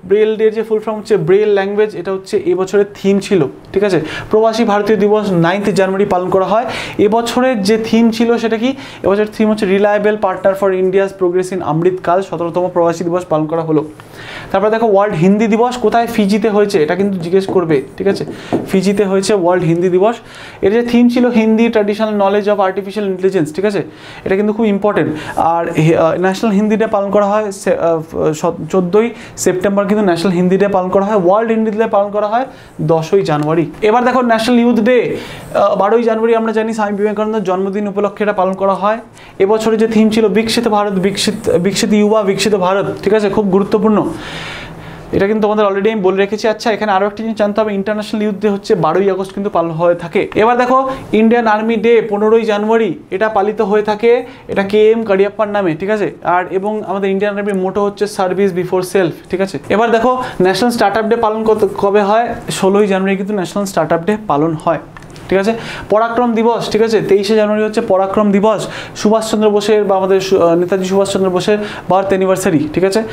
ব্রেল ডে যে ফুল ফর্ম হচ্ছে ব্রেল ল্যাঙ্গুয়েজ, এটা হচ্ছে এবছরের থিম ছিল, ঠিক আছে। প্রবাসী ভারতীয় দিবস 9 জানুয়ারি পালন করা হয়। এবছরের যে থিম ছিল সেটা কি, এবছরের থিম হচ্ছে reliable partner for India's progress in Amritkaal, 17তম প্রবাসী দিবস পালন করা হলো। তারপরে দেখো ওয়ার্ল্ড হিন্দি দিবস কোথায়, ফিজিতে হয়েছে, এটা কিন্তু জিজ্ঞেস করবে, ঠিক আছে, ফিজিতে হয়েছে ওয়ার্ল্ড হিন্দি দিবস। এর যে থিম ছিল Hindi traditional knowledge of artificial intelligence, ঠিক আছে, এটা কিন্তু খুব ইম্পর্টেন্ট। আর ন্যাশনাল হিন্দি ডে পালন করা হয় 14ই সেপ্টেম্বর কিন্তু ন্যাশনাল হিন্দি ডে পালন করা হয়। ওয়ার্ল্ড হিন্দি ডে পালন করা হয় 10ই জানুয়ারি। এবার দেখো ন্যাশনাল ইউথ ডে 12ই জানুয়ারি আমরা জানি স্বামী বিবেকানন্দের জন্মদিন উপলক্ষে এটা পালন করা হয়। এবছরে যে থিম ছিল বিকশিত ভারত, বিকশিত ইউবা বিকশিত ভারত, ঠিক আছে, খুব গুরুত্বপূর্ণ। এটা কিন্তু তোমাদের অলরেডি আমি বলে রেখেছি। আচ্ছা এখানে আরও একটা জিনিস জানতে হবে, ইন্টারন্যাশনাল ইউথ ডে হচ্ছে 12ই আগস্ট কিন্তু পালন হয়ে থাকে। এবার দেখো ইন্ডিয়ান আর্মি ডে 15ই জানুয়ারি এটা পালিত হয়ে থাকে, এটা KM কারিয়াপ্পার নামে, ঠিক আছে। আর এবং আমাদের ইন্ডিয়ান আর্মির মোটো হচ্ছে সার্ভিস বিফোর সেলফ, ঠিক আছে। এবার দেখো ন্যাশনাল স্টার্টআপ ডে পালন কবে হয়, 16ই জানুয়ারি কিন্তু ন্যাশনাল স্টার্টআপ ডে পালন হয়, ঠিক আছে। পরাক্রম দিবস, ঠিক আছে, 23শে জানুয়ারি হচ্ছে পরাক্রম দিবস, সুভাষচন্দ্র বোসের বা আমাদের নেতাজি সুভাষচন্দ্র বোসের বার্থ অ্যানিভার্সারি, ঠিক আছে।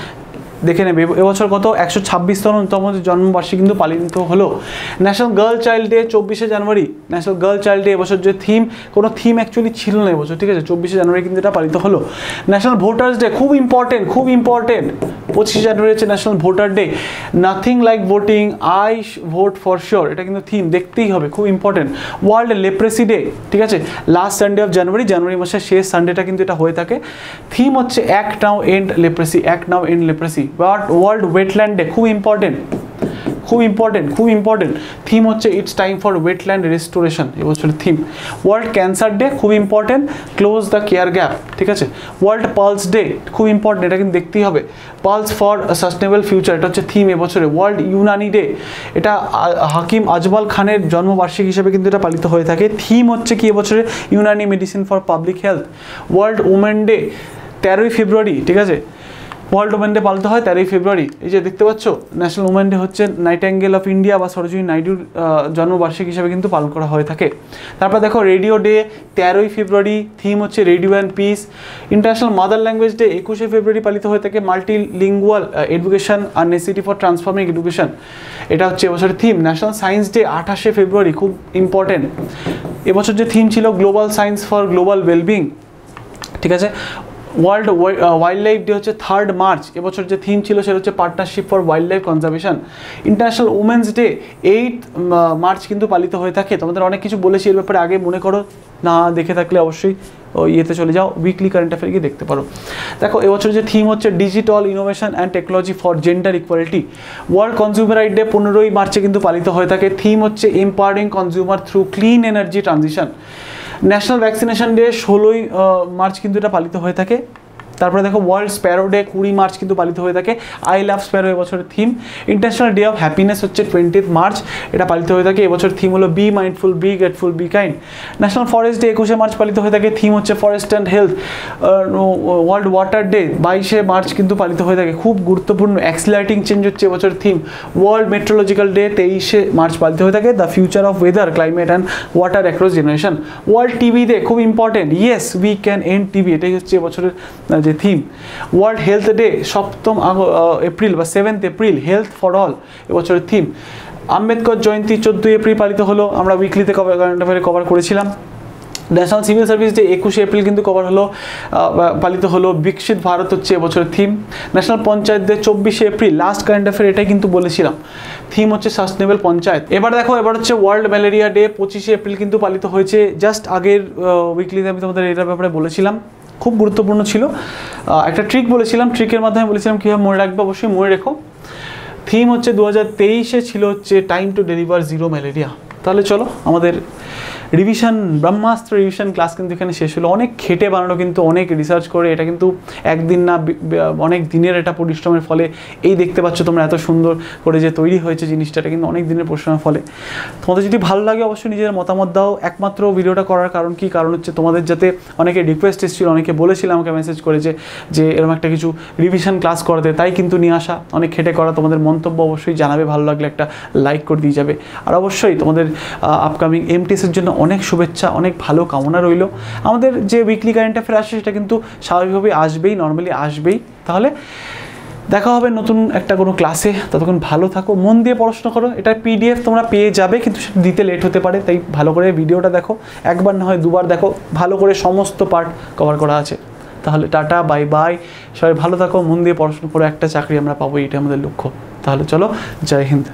দেখে নেবে এবছর কত 126তম জন্মবার্ষিকী কিন্তু পালিত হলো। ন্যাশনাল গার্ল চাইল্ড ডে 24শে জানুয়ারি, ন্যাশনাল গার্ল চাইল্ড ডে এবছর যে থিম, কোনো থিম অ্যাকচুয়ালি ছিল না এবছর, ঠিক আছে, 24শে জানুয়ারি কিন্তু এটা পালিত হলো। ন্যাশনাল ভোটার্স ডে খুব ইম্পর্টেন্ট 25শে জানুয়ারি হচ্ছে national voter day. Nothing like voting, I vote for sure, এটা কিন্তু থিম দেখতেই হবে, খুব ইম্পর্টেন্ট। ওয়ার্ল্ড লেপ্রেসি ডে, ঠিক আছে, লাস্ট সানডে অফ জানুয়ারি মাসের শেষ সানডেটা কিন্তু এটা হয়ে থাকে। থিম হচ্ছে act now end leprosy. But world wetland day খুব ইম্পর্টেন্ট, থিম হচ্ছে it's time for wetland restoration এবছরের থিম। ওয়ার্ল্ড ক্যান্সার ডে খুব important, close the care gap, ঠিক আছে। ওয়ার্ল্ড পালস ডে খুব ইম্পর্টেন্ট, এটা কিন্তু দেখতেই হবে, পালস ফর সাস্টেনেবল ফিউচার, এটা হচ্ছে থিম এবছরে। ওয়ার্ল্ড ইউনানি ডে, এটা হাকিম আজমাল খানের জন্মবার্ষিকী হিসেবে কিন্তু এটা পালিত হয়ে থাকে। থিম হচ্ছে কি এবছরে, Unani medicine for public health. World women day 13ই ফেব্রুয়ারি, ঠিক আছে। ওয়ার্ল্ড ওমেন ডে পালিত হয় 13ই ফেব্রুয়ারি। এই যে দেখতে পাচ্ছ ন্যাশনাল ওমেন ডে হচ্ছে নাইটিঙ্গেল অফ ইন্ডিয়া বা সরোজিনী নাইডুর জন্মবার্ষিকী হিসাবে কিন্তু পালন করা হয়ে থাকে। তারপর দেখো রেডিও ডে 13ই ফেব্রুয়ারি, থিম হচ্ছে radio and peace. International mother language day 21শে ফেব্রুয়ারি পালিত হয়ে থাকে। মাল্টিলিঙ্গুয়াল এডুকেশন আর নেসিটি ফর ট্রান্সফর্মিং এডুকেশন, এটা হচ্ছে এবছরের থিম। ন্যাশনাল সায়েন্স ডে 28শে ফেব্রুয়ারি, খুব ইম্পর্টেন্ট। এবছর যে থিম ছিল global science for global wellbeing, ঠিক আছে। ওয়ার্ল্ড ওয়াইল্ড লাইফ ডে হচ্ছে 3rd মার্চ, এবছর যে থিম ছিল সেটা হচ্ছে partnership for wild life conservation. International women's day 8 March কিন্তু পালিত হয়ে থাকে। তোমাদের অনেক কিছু বলেছি এর ব্যাপারে, আগে মনে করো, না দেখে থাকলে অবশ্যই ইয়েতে চলে যাও, উইকলি কারেন্ট অ্যাফেয়ার গিয়ে দেখতে পারো। দেখো এবছর যে থিম হচ্ছে digital innovation and technology for gender equality. World consumer right day 15ই মার্চে কিন্তু পালিত হয়ে থাকে। থিম হচ্ছে empowering consumer through clean energy transition. National vaccination day 16ই মার্চ কিন্তু এটা পালিত হয়ে থাকে। তারপরে দেখো ওয়ার্ল্ড স্প্যারো ডে 20 মার্চ কিন্তু পালিত হয়ে থাকে। আই লাভ স্প্যারো এবছরের theme. International day of happiness হচ্ছে 20th মার্চ, এটা পালিত হয়ে থাকে। এবছর থিম হলো be mindful, be grateful, be kind. National forest day 21শে মার্চ পালিত হয়ে থাকে। থিম হচ্ছে forest and health. World water day 22শে মার্চ কিন্তু পালিত হয়ে থাকে, খুব গুরুত্বপূর্ণ। অ্যাক্সিলারেটিং চেঞ্জ হচ্ছে এবছর থিম। ওয়ার্ল্ড মেট্রোলজিক্যাল ডে 23শে মার্চ পালিত হয়ে থাকে। The future of weather, climate and water across generation. World TB day, খুব important, yes we can end TB, এটাই হচ্ছে এবছরের যে theme. World health day 7 April বা 7th April, health for all এবছরের থিম। আম্বেদকর জয়ন্তী 14ই এপ্রিল পালিত হলো, আমরা উইকলিতে কভার করেছিলাম। ন্যাশনাল সিভিল সার্ভিস ডে 21শে এপ্রিল কিন্তু কভার হলো, পালিত হলো। বিকশিত ভারত হচ্ছে এবছরের থিম। ন্যাশনাল পঞ্চায়েত ডে 24শে এপ্রিল, লাস্ট কারেন্ট অ্যাফেয়ার এটাই কিন্তু বলেছিলাম, থিম হচ্ছে সাস্টেনেবল পঞ্চায়েত। এবার দেখো, এবার হচ্ছে ওয়ার্ল্ড ম্যালেরিয়া ডে 25শে এপ্রিল কিন্তু পালিত হয়েছে। জাস্ট আগের উইকলিতে আমি তোমাদের এটার ব্যাপারে বলেছিলাম, খুব গুরুত্বপূর্ণ ছিল। একটা ট্রিক বলেছিলাম, ট্রিকের মাধ্যমে বলেছিলাম কীভাবে মনে রাখবে, অবশ্যই মনে রেখো। থিম হচ্ছে 2023-এ ছিল হচ্ছে time to deliver zero malaria. তাহলে চলো, আমাদের রিভিশন, ব্রহ্মাস্ত্র রিভিশন ক্লাস কিন্তু এখানে শেষ হলো। অনেক খেটে বানানো, কিন্তু অনেক রিসার্চ করে, এটা কিন্তু একদিন না, অনেক দিনের এটা পরিশ্রমের ফলে এই দেখতে পাচ্ছ তোমরা এত সুন্দর করে যে তৈরি হয়েছে জিনিসটা, এটা কিন্তু অনেক দিনের পরিশ্রমের ফলে। তোমাদের যদি ভালো লাগে অবশ্যই নিজের মতামত দাও। একমাত্র ভিডিওটা করার কারণ কি, কারণ হচ্ছে তোমাদের যাতে, অনেকে রিকোয়েস্ট এসেছিল, অনেকে বলেছিল আমাকে মেসেজ করেছে যে এরকম একটা কিছু রিভিশন ক্লাস করতে, তাই কিন্তু নিয়ে আসা, অনেক খেটে করা। তোমাদের মন্তব্য অবশ্যই জানাবে, ভালো লাগলে একটা লাইক করে দিয়ে যাবে। আর অবশ্যই তোমাদের আপকামিং এমটিএসের জন্য অনেক শুভেচ্ছা, অনেক ভালো কামনা রইল। আমাদের যে উইকলি কারেন্ট অ্যাফেয়ার আসে সেটা কিন্তু স্বাভাবিকভাবেই আসবেই, নর্মালি আসবেই। তাহলে দেখা হবে নতুন একটা কোনো ক্লাসে, ততক্ষণ ভালো থাকো, মন দিয়ে পড়াশোনা করো। এটা পিডিএফ তোমরা পেয়ে যাবে, কিন্তু সেটা দিতে লেট হতে পারে, তাই ভালো করে ভিডিওটা দেখো, একবার না হয় দুবার দেখো, ভালো করে সমস্ত পার্ট কভার করা আছে। তাহলে টাটা, বাই বাই, সবাই ভালো থাকো, মন দিয়ে পড়াশোনা করো, একটা চাকরি আমরা পাবো, এটা আমাদের লক্ষ্য। তাহলে চলো, জয় হিন্দ।